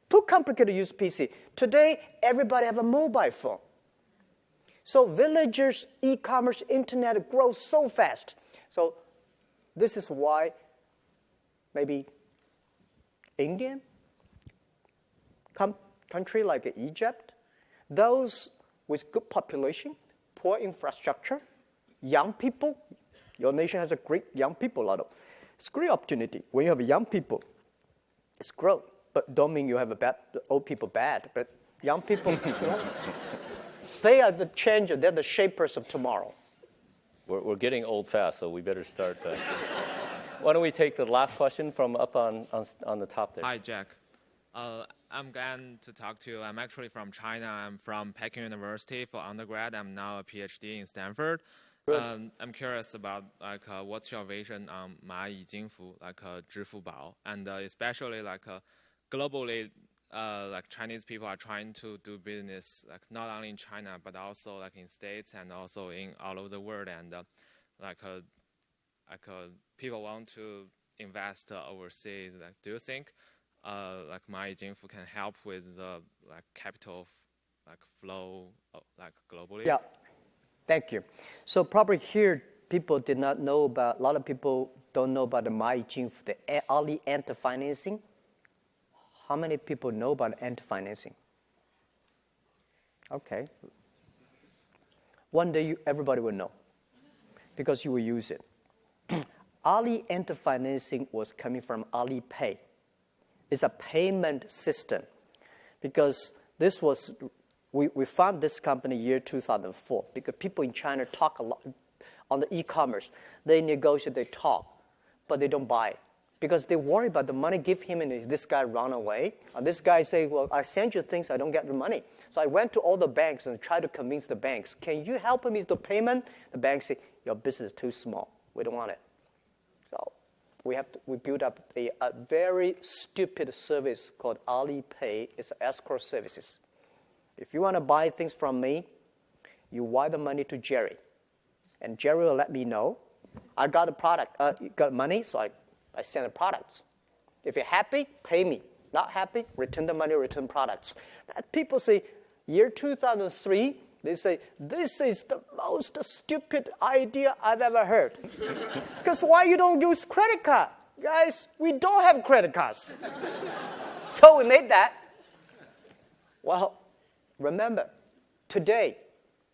Too complicated to use PC. Today, everybody have a mobile phone. So villagers, e-commerce, internet grows so fast. So this is why maybe Indian country like Egypt, those with good population, poor infrastructure, young people, your nation has a great young people, it's a great opportunity. When you have young people, it's growth. But don't mean you have old people bad, but young people, they are the changer, they're the shapers of tomorrow. We're getting old fast, so we better start. Why don't we take the last question from up on the top there? Hi, Jack. I'm glad to talk to you. I'm actually from China. I'm from Peking University for undergrad. I'm now a PhD in Stanford. I'm curious about what's your vision on 蚂蚁金服,支付宝, and especially globally, Chinese people are trying to do business not only in China but also in States and also in all over the world, and people want to invest overseas. Do you think 蚂蚁金服 can help with the capital flow globally? Yeah. Thank you. So probably here, people did not know about, a lot of people don't know about the 蚂蚁金服, the Ali Ant financing. How many people know about Ant financing? Okay. One day, everybody will know because you will use it. Ali Ant financing was coming from Alipay. It's a payment system because this was, we found this company year 2004 because people in China talk a lot on the e-commerce. They negotiate, they talk, but they don't buy because they worry about the money give him and this guy run away. And this guy say, well, I send you things, I don't get the money. So I went to all the banks and tried to convince the banks, can you help me with the payment? The banks say, your business is too small. We don't want it. So we built up a very stupid service called Alipay. It's escrow services. If you want to buy things from me, you wire the money to Jerry. And Jerry will let me know. I got a product, got money, so I send the products. If you're happy, pay me. Not happy, return the money, return products. People say, year 2003, they say, this is the most stupid idea I've ever heard. Because why you don't use credit card? Guys, we don't have credit cards. So we made that. Well, remember, today,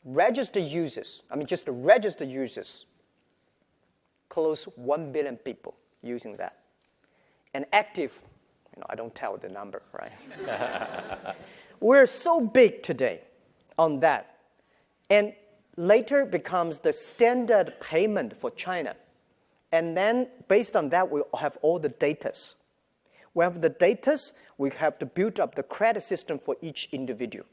registered users, just the registered users, close 1 billion people using that. And active, I don't tell the number, right? We're so big today on that. And later becomes the standard payment for China. And then based on that, we have all the datas. We have the datas, we have to build up the credit system for each individual.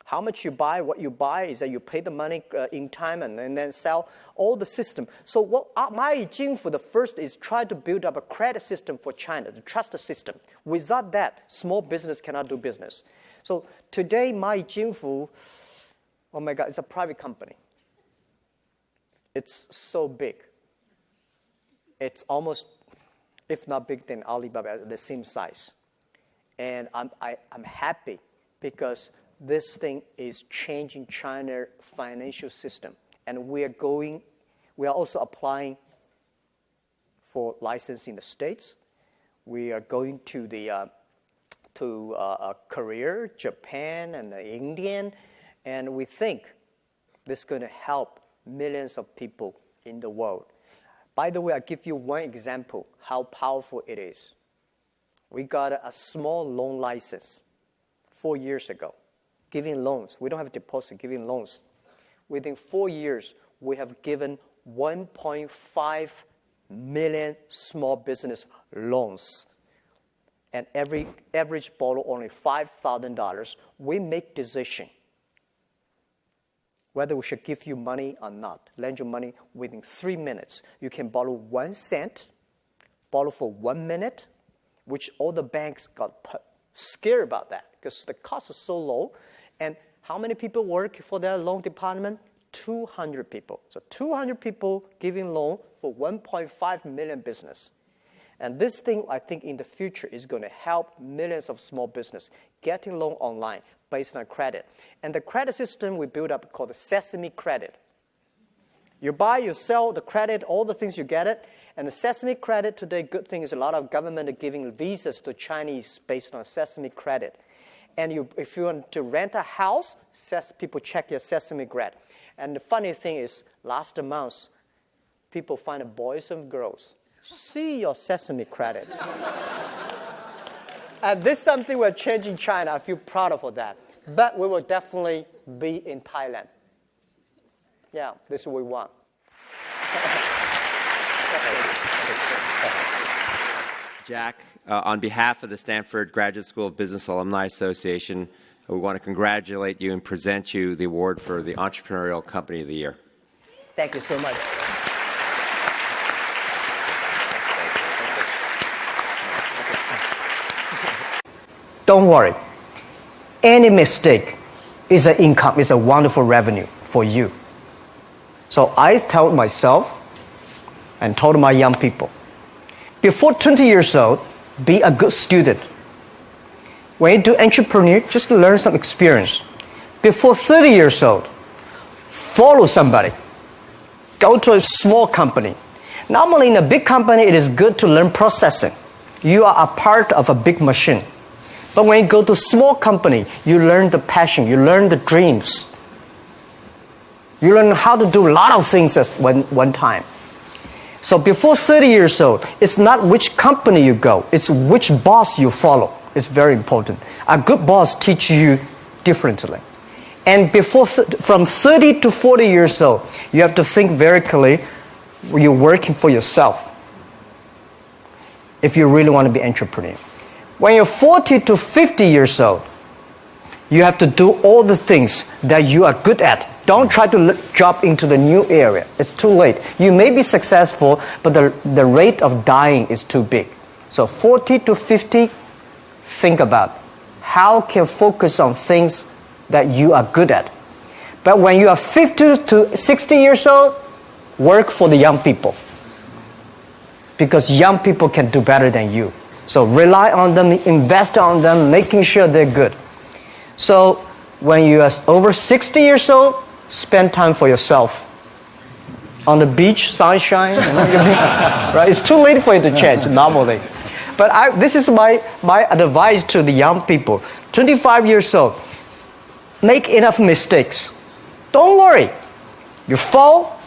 How much you buy, what you buy is that you pay the money in time and then sell all the system. So what 蚂蚁金服 the first is try to build up a credit system for China, the trust system. Without that, small business cannot do business. So today, 蚂蚁金服, oh my God, it's a private company. It's so big. It's almost, if not bigger than Alibaba, the same size. And I'm happy because this thing is changing China's financial system. And we are also applying for license in the States. We are going to Korea, Japan, and India, and we think this is going to help millions of people in the world. By the way, I'll give you one example how powerful it is. We got a small loan license 4 years ago, giving loans. We don't have a deposit, giving loans. Within 4 years, we have given 1.5 million small business loans. And every average borrow only $5,000. We make decision whether we should give you money or not. Lend you money within 3 minutes. You can borrow 1 cent, borrow for 1 minute, which all the banks got scared about that because the cost is so low. And how many people work for their loan department? 200 people. So 200 people giving loan for 1.5 million business. And this thing, I think, in the future is going to help millions of small business getting loan online based on credit. And the credit system we built up called the Sesame Credit. You buy, you sell the credit, all the things you get it. And the Sesame Credit today, good thing is a lot of government are giving visas to Chinese based on Sesame Credit. And if you want to rent a house, people check your Sesame Credit. And the funny thing is, last month, people find boys and girls. See your Sesame credits. And this is something we're changing China. I feel proud of that. But we will definitely be in Thailand. Yeah, this is what we want. Jack, on behalf of the Stanford Graduate School of Business Alumni Association, we want to congratulate you and present you the award for the Entrepreneurial Company of the Year. Thank you so much. Don't worry. Any mistake is an income, is a wonderful revenue for you. So I told myself and told my young people, before 20 years old, be a good student. When you do entrepreneur, just learn some experience. Before 30 years old, follow somebody. Go to a small company. Normally in a big company, it is good to learn processing. You are a part of a big machine. But when you go to a small company, you learn the passion, you learn the dreams. You learn how to do a lot of things at one time. So before 30 years old, it's not which company you go, it's which boss you follow. It's very important. A good boss teaches you differently. And from 30 to 40 years old, you have to think very clearly, you're working for yourself if you really want to be an entrepreneur. When you're 40 to 50 years old, you have to do all the things that you are good at. Don't try to jump into the new area. It's too late. You may be successful, but the rate of dying is too big. So 40 to 50, think about how can focus on things that you are good at. But when you are 50 to 60 years old, work for the young people. Because young people can do better than you. So rely on them, invest on them, making sure they're good. So when you are over 60 years old, spend time for yourself. On the beach, sunshine. Right? It's too late for you to change normally. But this is my advice to the young people. 25 years old, make enough mistakes. Don't worry. You fall,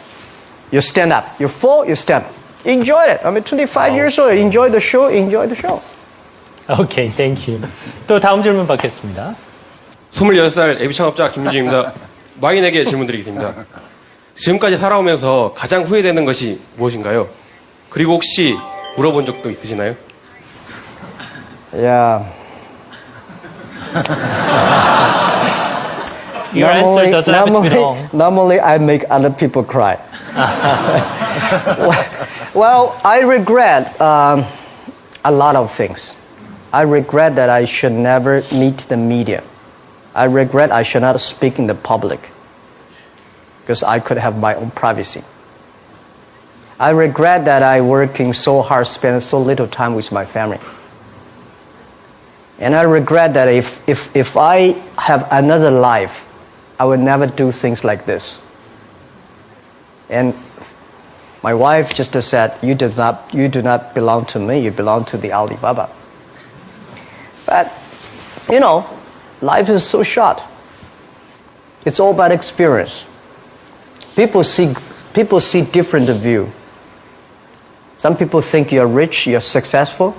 you stand up. You fall, you stand up. Enjoy it. 25 years old, enjoy the show. Okay, thank you. 또 다음 질문 받겠습니다. 26살 예비 창업자 김민주입니다. 마인에게 질문드리겠습니다. 지금까지 살아오면서 가장 후회되는 것이 무엇인가요? 그리고 혹시 물어본 적도 있으시나요? Yeah. Your answer doesn't have to be wrong. Normally, I make other people cry. Well, I regret a lot of things. I regret that I should never meet the media. I regret I should not speak in the public because I could have my own privacy. I regret that I working so hard, spend so little time with my family. And I regret that if I have another life, I would never do things like this. And my wife just said, you do not belong to me, you belong to the Alibaba. But, life is so short. It's all about experience. People see different view. Some people think you're rich, you're successful,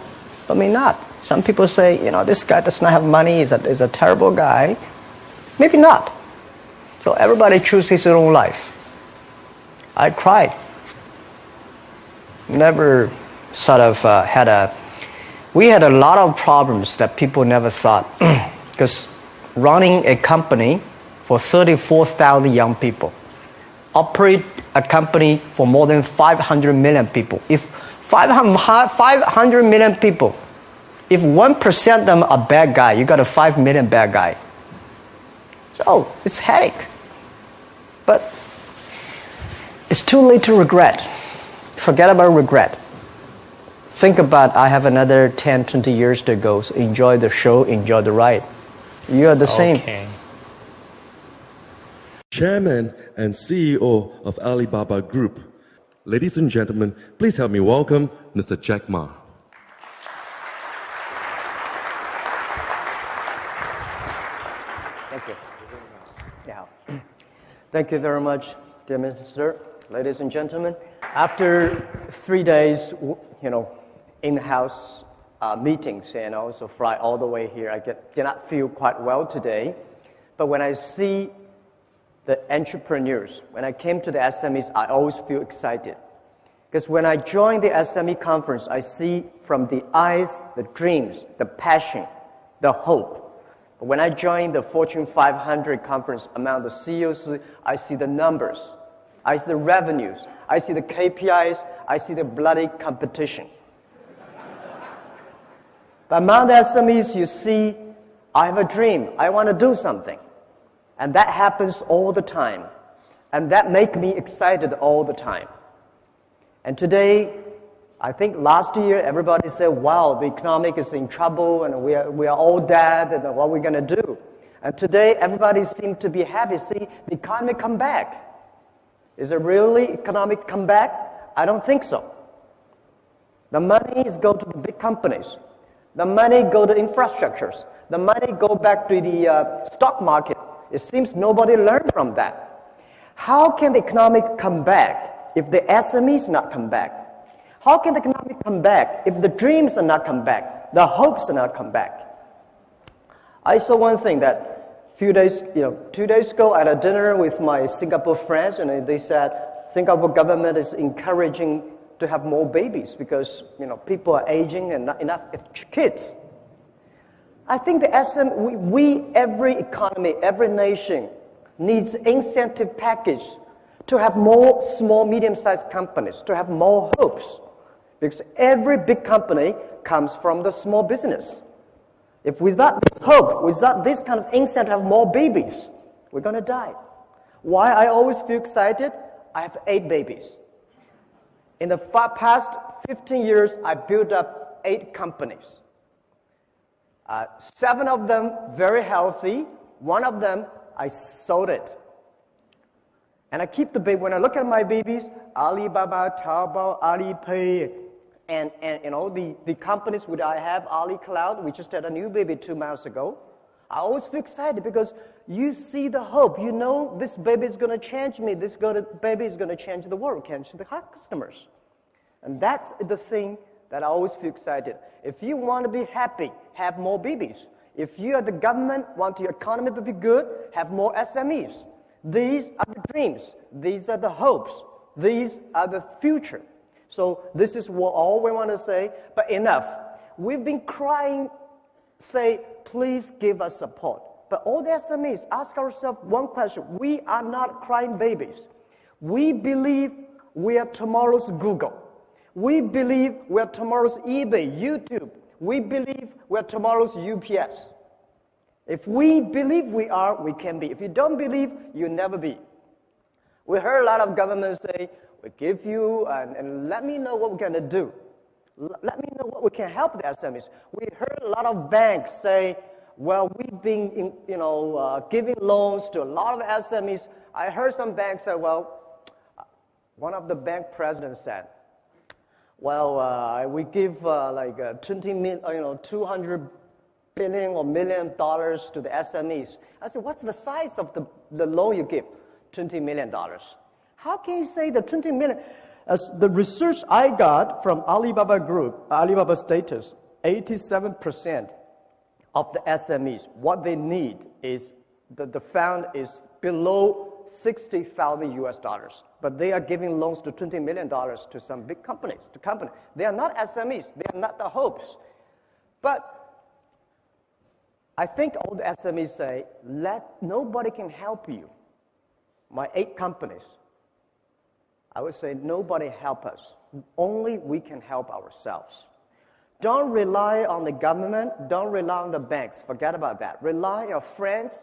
but me not. Some people say, this guy does not have money, he's a terrible guy. Maybe not. So everybody chooses his own life. I cried. Never sort of we had a lot of problems that people never thought. Because running a company for 34,000 young people, operate a company for more than 500 million people. If 500 million people, if 1% of them are bad guy, you got a 5 million bad guy. So it's headache. But it's too late to regret. Forget about regret. Think about, I have another 10, 20 years to go. So enjoy the show, enjoy the ride. You are the same. Chairman and CEO of Alibaba Group. Ladies and gentlemen, please help me welcome Mr. Jack Ma. Thank you. Yeah. Thank you very much, dear Minister. Ladies and gentlemen, after 3 days, in-house meetings and also fly all the way here, I did not feel quite well today. But when I see the entrepreneurs, when I came to the SMEs, I always feel excited. Because when I join the SME conference, I see from the eyes, the dreams, the passion, the hope. But when I join the Fortune 500 conference among the CEOs, I see the numbers, I see the revenues, I see the KPIs, I see the bloody competition. But among the SMEs, you see, I have a dream, I want to do something. And that happens all the time. And that makes me excited all the time. And today, I think last year, everybody said, wow, the economic is in trouble and we are all dead and what are we going to do? And today, everybody seems to be happy. See, the economy come back. Is it really economic comeback? I don't think so. The money is go to the big companies. The money go to infrastructures. The money go back to the stock market. It seems nobody learned from that. How can the economic come back if the SMEs not come back? How can the economic come back if the dreams are not come back, the hopes are not come back? I saw one thing that 2 days ago, I had a dinner with my Singapore friends, and they said Singapore government is encouraging to have more babies because people are aging and not enough kids. I think every economy, every nation needs incentive package to have more small, medium-sized companies, to have more hopes. Because every big company comes from the small business. If without this hope, without this kind of incentive to have more babies, we're going to die. Why I always feel excited? I have 8 babies. In the past 15 years, I built up 8 companies. 7 of them very healthy. 1 of them, I sold it. And I keep the baby. When I look at my babies, Alibaba, Taobao, Alipay, and the companies which I have, Ali Cloud, we just had a new baby 2 months ago. I always feel excited because you see the hope. You know this baby is going to change me. This baby is going to change the world, change the customers. And that's the thing that I always feel excited. If you want to be happy, have more babies. If you are the government, want your economy to be good, have more SMEs. These are the dreams. These are the hopes. These are the future. So this is what all we want to say, but enough. We've been crying, say, please give us support. But all the SMEs, ask ourselves one question. We are not crying babies. We believe we are tomorrow's Google. We believe we are tomorrow's eBay, YouTube. We believe we are tomorrow's UPS. If we believe we are, we can be. If you don't believe, you'll never be. We heard a lot of governments say, We give you, and let me know what we're going to do. Let me know what we can help the SMEs. We heard a lot of banks say, well, we've been giving loans to a lot of SMEs. I heard some banks say, well, one of the bank presidents said, well, we give $200 billion or $1 million to the SMEs. I said, what's the size of the loan you give? $20 million. How can you say the $20 million? As the research I got from Alibaba Group, Alibaba status, 87% of the SMEs, what they need is, the fund is below $60,000 US. But they are giving loans to $20 million to some big companies, They are not SMEs, they are not the hopes. But I think all the SMEs say, nobody can help you. My 8 companies, I would say nobody help us. Only we can help ourselves. Don't rely on the government. Don't rely on the banks. Forget about that. Rely on your friends.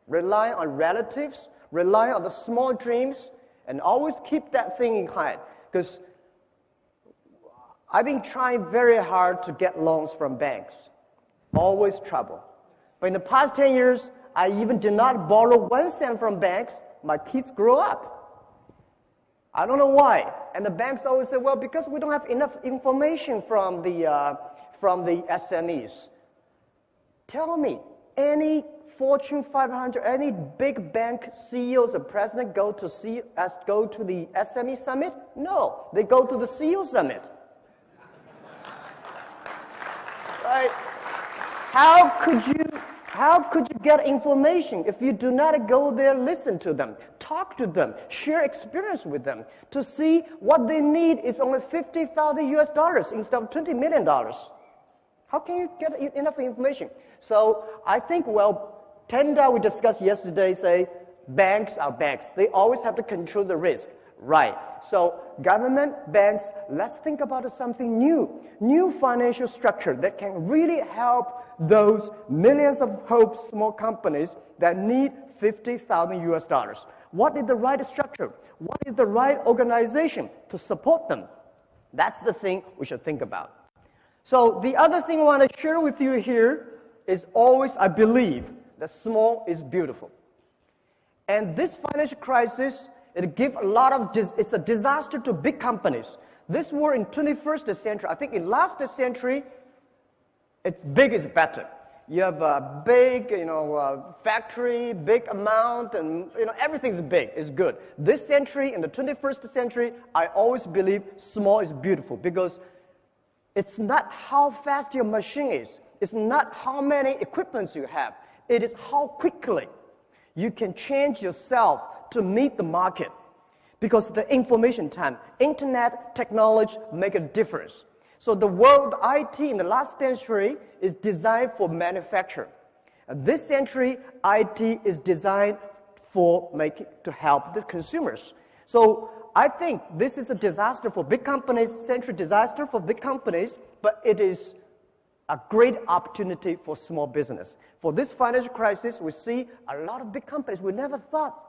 Rely on relatives. Rely on the small dreams. And always keep that thing in mind. Because I've been trying very hard to get loans from banks. Always trouble. But in the past 10 years, I even did not borrow 1 cent from banks. My kids grew up. I don't know why. And the banks always say, well, because we don't have enough information from the SMEs. Tell me, any Fortune 500, any big bank CEOs or president go to the SME summit? No, they go to the CEO summit. Right? How could you get information if you do not go there, listen to them, talk to them, share experience with them to see what they need is only $50,000 US instead of $20 million? How can you get enough information? So I think, Tenda we discussed yesterday say banks are banks. They always have to control the risk. Right. So government, banks, let's think about something new financial structure that can really help those millions of small companies that need $50,000 US. What is the right structure? What is the right organization to support them? That's the thing we should think about. So the other thing I want to share with you here is always, I believe, that small is beautiful. And this financial crisis, it's a disaster to big companies. This war in 21st century, I think in last century, it's big is better. You have a big, factory, big amount, and everything's big, is good. This century, in the 21st century, I always believe small is beautiful because it's not how fast your machine is. It's not how many equipments you have. It is how quickly you can change yourself to meet the market. Because the information time, internet, technology make a difference. So the world IT in the last century is designed for manufacture. And this century, IT is designed to help the consumers. So I think this is a disaster for big companies, century disaster for big companies, but it is a great opportunity for small business. For this financial crisis, we see a lot of big companies we never thought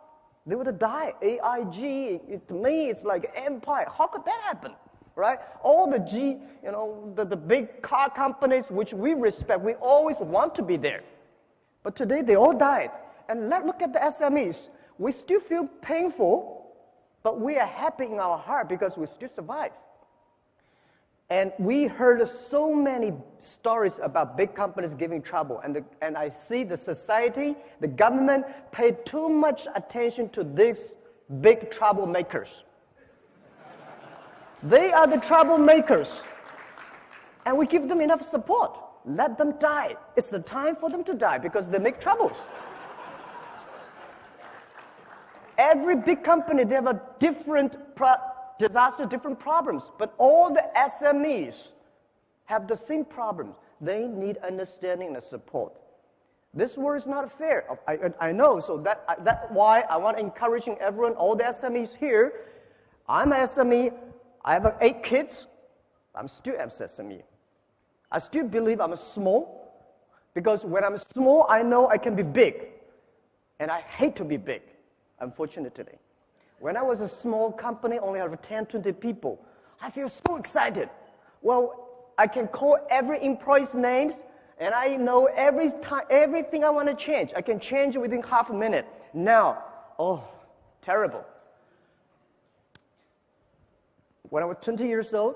they would die. AIG, to me, it's like empire. How could that happen? Right? All the big car companies which we respect, we always want to be there. But today they all died. And look at the SMEs. We still feel painful, but we are happy in our heart because we still survive. And we heard so many stories about big companies giving trouble. And I see the society, the government paid too much attention to these big troublemakers. They are the troublemakers. And we give them enough support. Let them die. It's the time for them to die because they make troubles. Every big company, they have a different disaster, different problems. But all the SMEs have the same problem. They need understanding and support. This world is not fair. I know, so that's why I want to encouraging everyone, all the SMEs here. I'm an SME. I have 8 kids. I'm still an SME. I still believe I'm small because when I'm small, I know I can be big. And I hate to be big, unfortunately. When I was a small company, only have 10, 20 people, I feel so excited. Well, I can call every employee's names, and I know everything I want to change. I can change it within half a minute. Now, terrible. When I was 20 years old,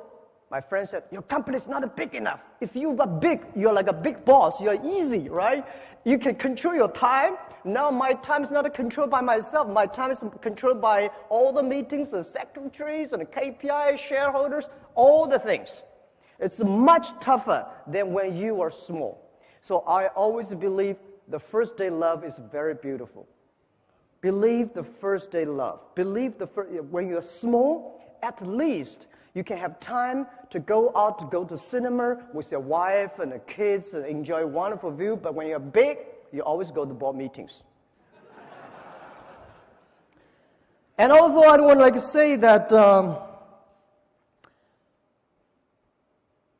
my friend said, your company is not big enough. If you are big, you're like a big boss. You're easy, right? You can control your time. Now my time is not controlled by myself. My time is controlled by all the meetings, the secretaries, and the KPI, shareholders, all the things. It's much tougher than when you are small. So I always believe the first day love is very beautiful. Believe the first day love. Believe when you're small, at least you can have time to go out, to go to cinema with your wife and the kids and enjoy a wonderful view. But when you're big, you always go to board meetings. And also, I want to say that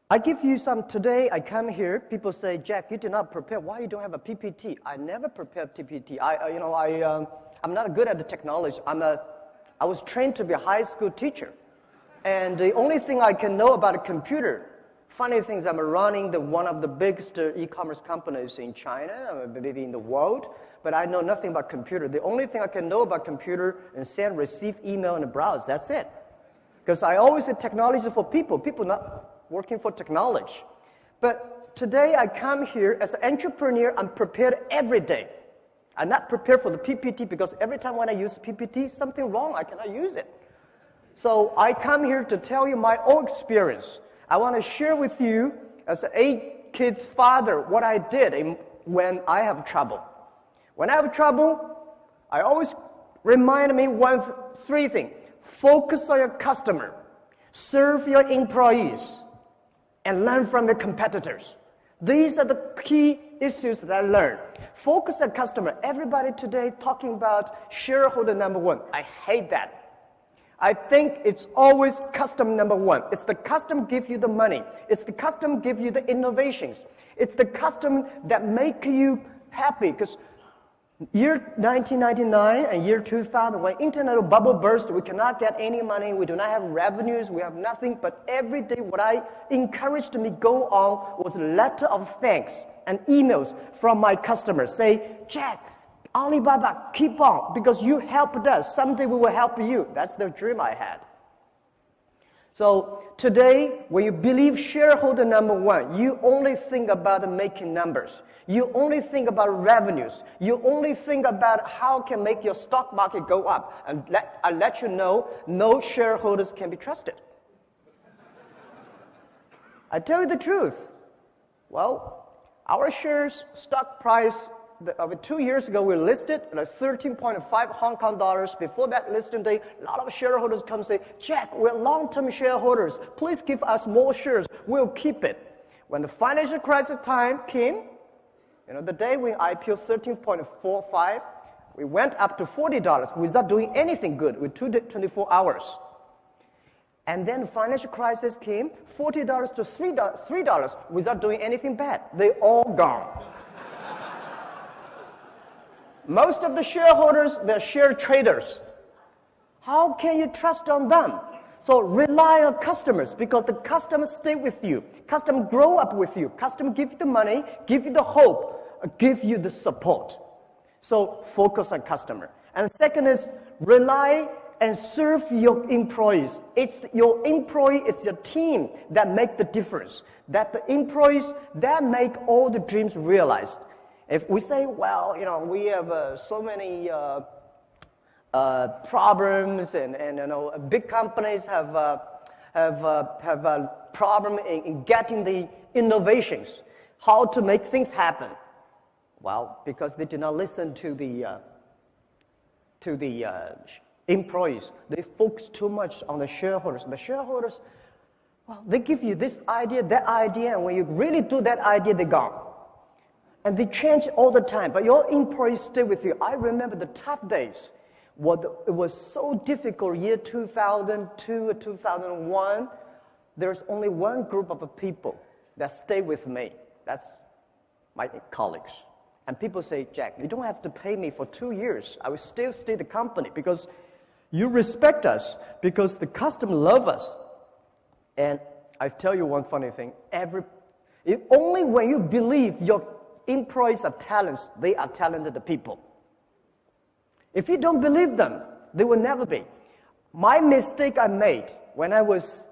I give you some today. I come here. People say, Jack, you did not prepare. Why you don't have a PPT? I never prepared PPT. I'm not good at the technology. I was trained to be a high school teacher. And the only thing I can know about a computer, funny thing is I'm running one of the biggest e-commerce companies in China, maybe in the world, but I know nothing about computer. The only thing I can know about computer is send, receive, email, and browse. That's it. Because I always say technology for people not working for technology. But today I come here as an entrepreneur, I'm prepared every day. I'm not prepared for the PPT because every time when I use PPT, something wrong, I cannot use it. So I come here to tell you my own experience. I want to share with you, as an 8 kids father, what I did when I have trouble. When I have trouble, I always remind me 3 things. Focus on your customer, serve your employees, and learn from your competitors. These are the key issues that I learned. Focus on customer. Everybody today talking about shareholder number 1. I hate that. I think it's always customer number 1. It's the customer give you the money. It's the customer give you the innovations. It's the customer that make you happy. Because year 1999 and year 2000, when internet bubble burst, we cannot get any money. We do not have revenues. We have nothing. But every day, what I encouraged me go on was a letter of thanks and emails from my customers. Say, Jack, Alibaba, keep on, because you helped us. Someday we will help you. That's the dream I had. So today, when you believe shareholder number 1, you only think about making numbers. You only think about revenues. You only think about how can make your stock market go up. And I let you know, no shareholders can be trusted. I tell you the truth. Well, our shares, stock price, 2 years ago, we listed at 13.5 Hong Kong dollars. Before that listing day, a lot of shareholders come and say, Jack, we're long-term shareholders. Please give us more shares. We'll keep it. When the financial crisis time came, the day we IPO 13.45, we went up to $40 without doing anything good with 24 hours. And then the financial crisis came, $40 to $3 without doing anything bad. They all gone. Most of the shareholders, they're share traders. How can you trust on them? So rely on customers, because the customers stay with you. Customers grow up with you. Customers give you the money, give you the hope, give you the support. So focus on customer. And second is rely and serve your employees. It's your employee, it's your team that make the difference. That the employees, that make all the dreams realized. If we say, well, we have so many problems, and big companies have a problem in getting the innovations, how to make things happen. Well, because they did not listen to the employees. They focus too much on the shareholders. The shareholders, well, they give you this idea, that idea, and when you really do that idea, they're gone. And they change all the time, but your employees stay with you. I remember the tough days. It was so difficult, year 2002, 2001. There's only one group of people that stay with me. That's my colleagues. And people say, Jack, you don't have to pay me for 2 years. I will still stay the company, because You respect us because the customer love us. And I tell you one funny thing. Only when you believe your employees are talents, they are talented people. If you don't believe them, they will never be. My mistake I made when I was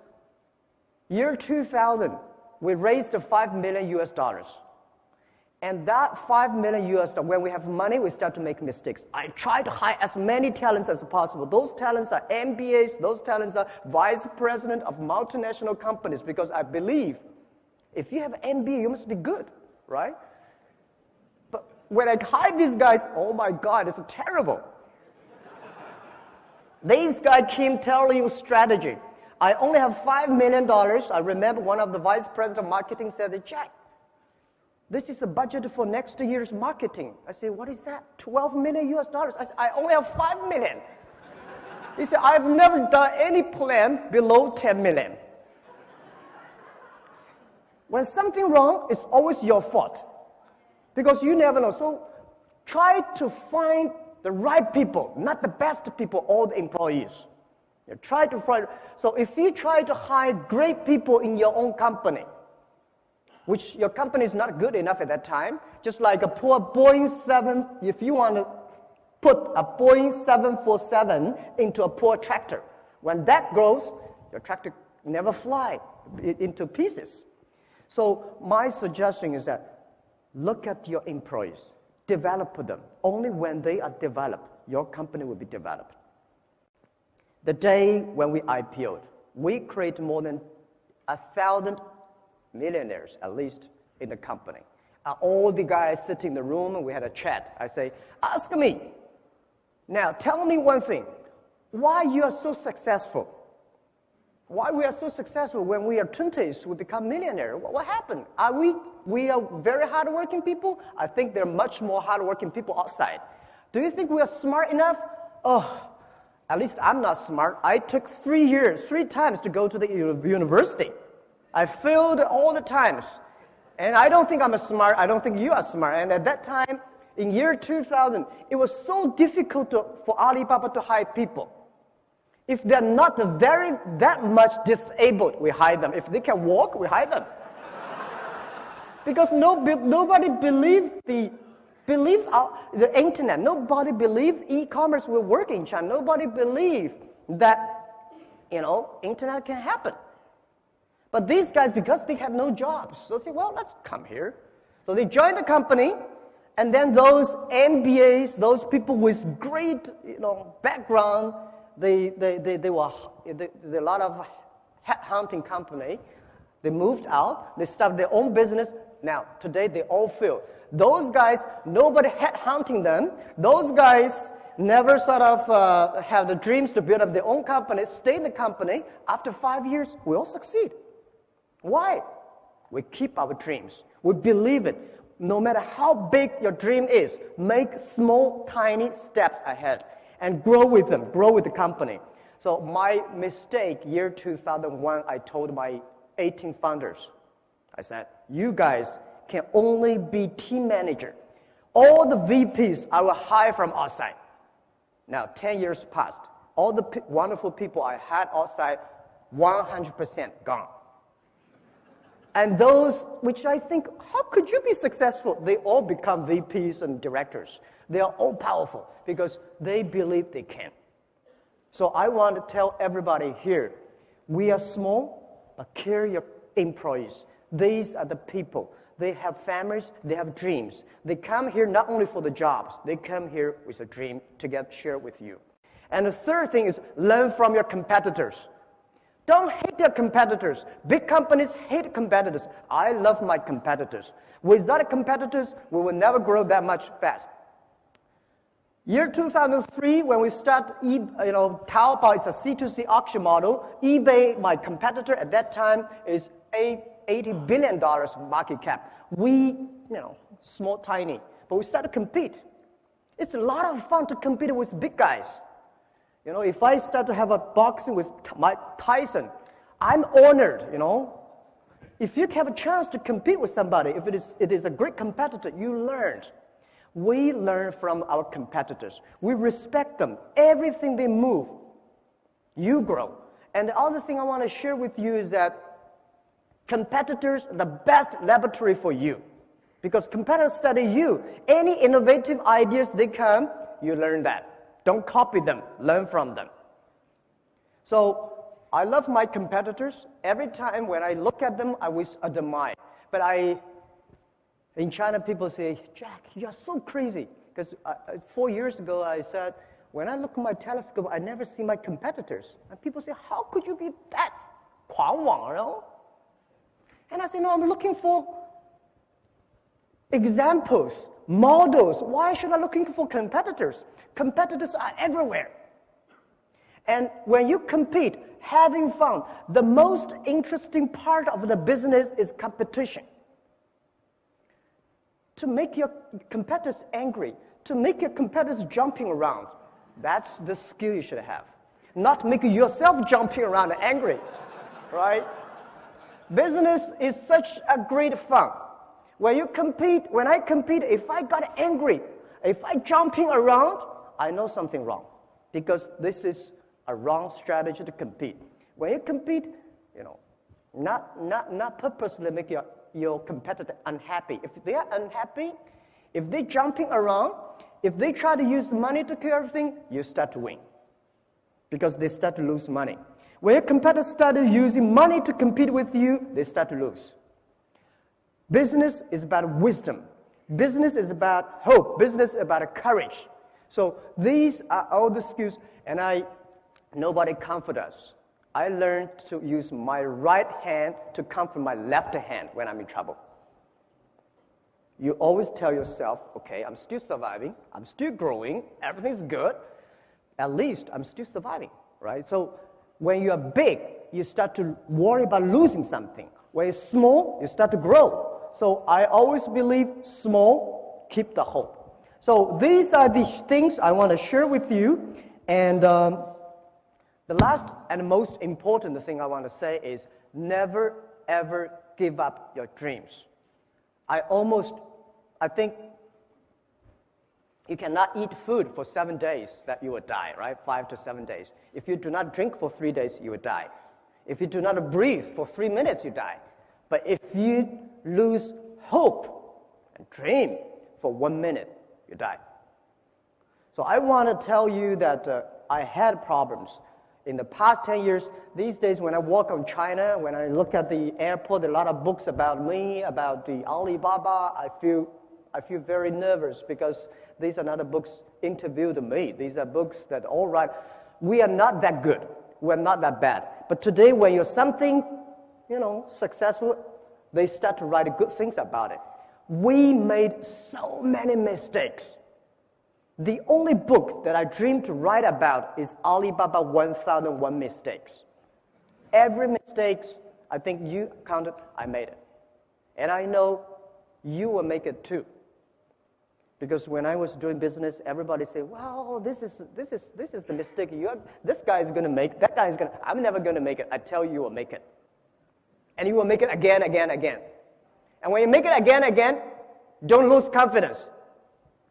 year 2000, we raised $5 million US. And that $5 million US, when we have money, we start to make mistakes. I try to hire as many talents as possible. Those talents are MBAs, those talents are vice president of multinational companies, because I believe if you have an MBA, you must be good, right? But when I hire these guys, oh my God, it's terrible. These guys came telling you strategy. I only have $5 million. I remember one of the vice president of marketing said, Jack, this is a budget for next year's marketing. I said, what is that? $12 million US. I said, I only have $5 million. He said, I've never done any plan below 10 million. When something wrong, it's always your fault. Because you never know. So try to find the right people, not the best people, all the employees. You try to find. So if you try to hire great people in your own company, which your company is not good enough at that time, just like a poor Boeing 7, if you want to put a Boeing 747 into a poor tractor, when that grows, your tractor never fly into pieces. So my suggestion is that look at your employees, develop them. Only when they are developed, your company will be developed. The day when we IPO'd, we created more than 1,000 millionaires, at least, in the company. All the guys sitting in the room, and we had a chat. I say, ask me. Now, tell me one thing. Why you are so successful? Why we are so successful when we are 20s, we become millionaire? What happened? We are very hardworking people? I think there are much more hardworking people outside. Do you think we are smart enough? Oh, at least I'm not smart. I took 3 times to go to the university. I failed all the times. And I don't think I'm smart. I don't think you are smart. And at that time, in year 2000, it was so difficult for Alibaba to hire people. If they're not that much disabled, we hire them. If they can walk, we hire them. Because nobody believed the internet. Nobody believed e-commerce will work in China. Nobody believed that, internet can happen. But these guys, because they had no jobs, so they say, well, let's come here. So they joined the company, and then those MBAs, those people with great, background, they were a lot of headhunting company. They moved out. They started their own business. Now, today, they all failed. Those guys, nobody headhunting them. Those guys never sort of have the dreams to build up their own company, stay in the company. After 5 years, we all succeed. Why? We keep our dreams. We believe it. No matter how big your dream is, make small, tiny steps ahead and grow with them, grow with the company. So my mistake, year 2001, I told my 18 founders, I said, you guys can only be team manager. All the VPs I will hire from outside. Now, 10 years passed. All the wonderful people I had outside, 100% gone. And those which I think, how could you be successful? They all become VPs and directors. They are all powerful because they believe they can. So I want to tell everybody here, we are small, but care your employees. These are the people. They have families, they have dreams. They come here not only for the jobs, they come here with a dream to share with you. And the third thing is learn from your competitors. Don't hate your competitors. Big companies hate competitors. I love my competitors. Without competitors, we will never grow that much fast. Year 2003, when we start, Taobao is a C2C auction model. eBay, my competitor at that time, is $80 billion market cap. We, small, tiny, but we start to compete. It's a lot of fun to compete with big guys. If I start to have a boxing with Mike Tyson, I'm honored, If you have a chance to compete with somebody, if it is a great competitor, you learned. We learn from our competitors. We respect them. Everything they move, You grow. And the other thing I want to share with you is that competitors are the best laboratory for you. Because competitors study you. Any innovative ideas they come, you learn that. Don't copy them. Learn from them. So I love my competitors. Every time when I look at them, I always admire. But in China, people say, Jack, you're so crazy. Because 4 years ago, I said, when I look at my telescope, I never see my competitors. And people say, how could you be that 狂妄, you know? And I say, no, I'm looking for examples, models. Why should I be looking for competitors? Competitors are everywhere. And when you compete, having fun, the most interesting part of the business is competition. To make your competitors angry, to make your competitors jumping around, that's the skill you should have. Not make yourself jumping around and angry, right? Business is such a great fun. When I compete, if I got angry, if I jumping around, I know something wrong. Because this is a wrong strategy to compete. When you compete, not purposely make your competitor unhappy. If they are unhappy, if they're jumping around, if they try to use money to clear everything, you start to win. Because they start to lose money. When your competitors start using money to compete with you, they start to lose. Business is about wisdom. Business is about hope. Business is about courage. So these are all the skills, and nobody comfort us. I learned to use my right hand to comfort my left hand when I'm in trouble. You always tell yourself, okay, I'm still surviving, I'm still growing, everything's good, at least I'm still surviving, right? So when you are big, you start to worry about losing something. When you're small, you start to grow. So I always believe small, keep the hope. So these are the things I want to share with you. And the last and most important thing I want to say is never, ever give up your dreams. I think you cannot eat food for 7 days that you will die, right? 5 to 7 days. If you do not drink for 3 days, you will die. If you do not breathe for 3 minutes, you die. But if you lose hope and dream for 1 minute, you die. So I want to tell you that I had problems. In the past 10 years, these days when I walk on China, when I look at the airport, a lot of books about me, about the Alibaba, I feel very nervous because these are not the books interviewed me. These are books that, all right, we are not that good. We're not that bad. But today when you're something, successful, they start to write good things about it. We made so many mistakes. The only book that I dream to write about is Alibaba 1001 Mistakes. Every mistake, I think you counted, I made it. And I know you will make it too. Because when I was doing business, everybody said, "Wow, this is the mistake. This guy is going to make. That guy is going to. I'm never going to make it. I tell you, you will make it, and you will make it again. And when you make it again, don't lose confidence.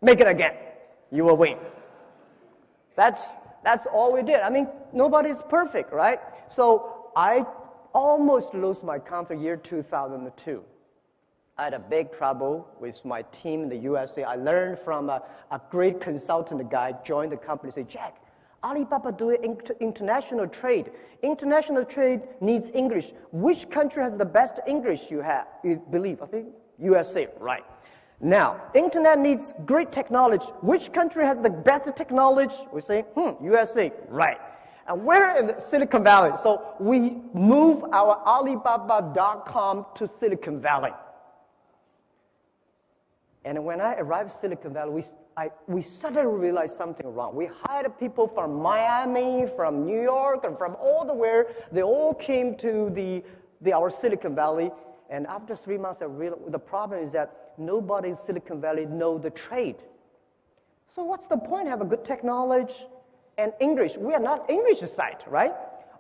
Make it again. You will win." That's all we did. I mean, nobody's perfect, right? So I almost lost my confidence year 2002. I had a big trouble with my team in the USA. I learned from a great consultant guy, joined the company, said, "Jack, Alibaba doing international trade. International trade needs English. Which country has the best English you believe? I think USA, right. Now, internet needs great technology. Which country has the best technology? We say, USA, right. And we're in Silicon Valley, so we move our Alibaba.com to Silicon Valley. And when I arrived in Silicon Valley, we suddenly realized something wrong. We hired people from Miami, from New York, and from all the where. They all came to our Silicon Valley. And after 3 months, I realized the problem is that nobody in Silicon Valley knows the trade. So what's the point? Have a good technology and English. We are not English site, right?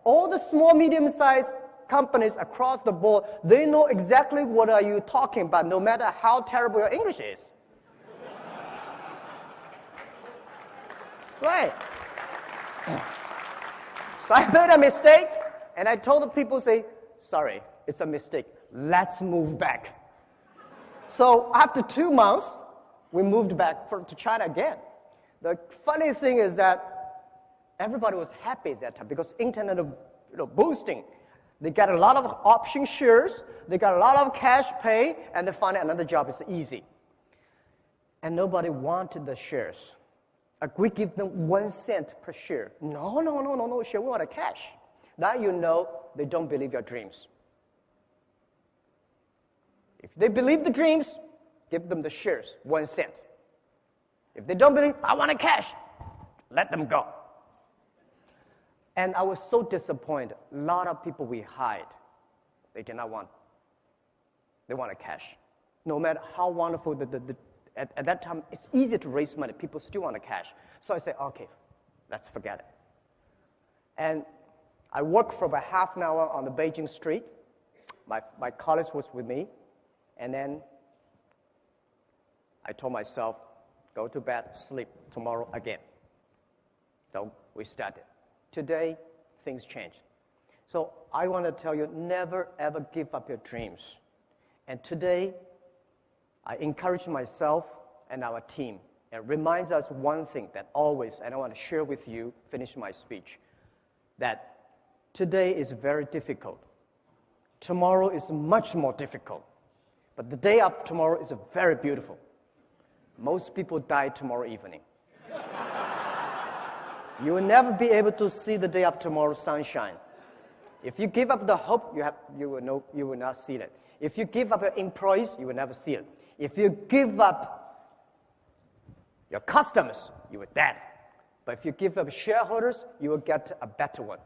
All the small, medium-sized companies across the board, they know exactly what are you talking about, no matter how terrible your English is. Right. So I made a mistake, and I told the people, say, sorry, it's a mistake. Let's move back. So after 2 months, we moved back to China again. The funny thing is that everybody was happy at that time because internet boosting. They got a lot of option shares, they got a lot of cash pay, and they find another job is easy. And nobody wanted the shares. We give them 1 cent per share. No share, we want a cash. Now you know they don't believe your dreams. If they believe the dreams, give them the shares, 1 cent. If they don't believe, I want a cash, let them go. And I was so disappointed. A lot of people we hired, they did not want. They want a cash. No matter how wonderful at that time, it's easy to raise money. People still want a cash. So I said, okay, let's forget it. And I worked for about half an hour on the Beijing street. My colleague was with me. And then I told myself, go to bed, sleep, tomorrow again. So we started. Today, things changed. So I want to tell you, never ever give up your dreams. And today, I encourage myself and our team. It reminds us one thing that always, and I want to share with you, finish my speech, that today is very difficult. Tomorrow is much more difficult. But the day after tomorrow is very beautiful. Most people die tomorrow evening. You will never be able to see the day after tomorrow sunshine. If you give up the hope, you will not see it. If you give up your employees, you will never see it. If you give up your customers, you will dead. But if you give up shareholders, you will get a better one.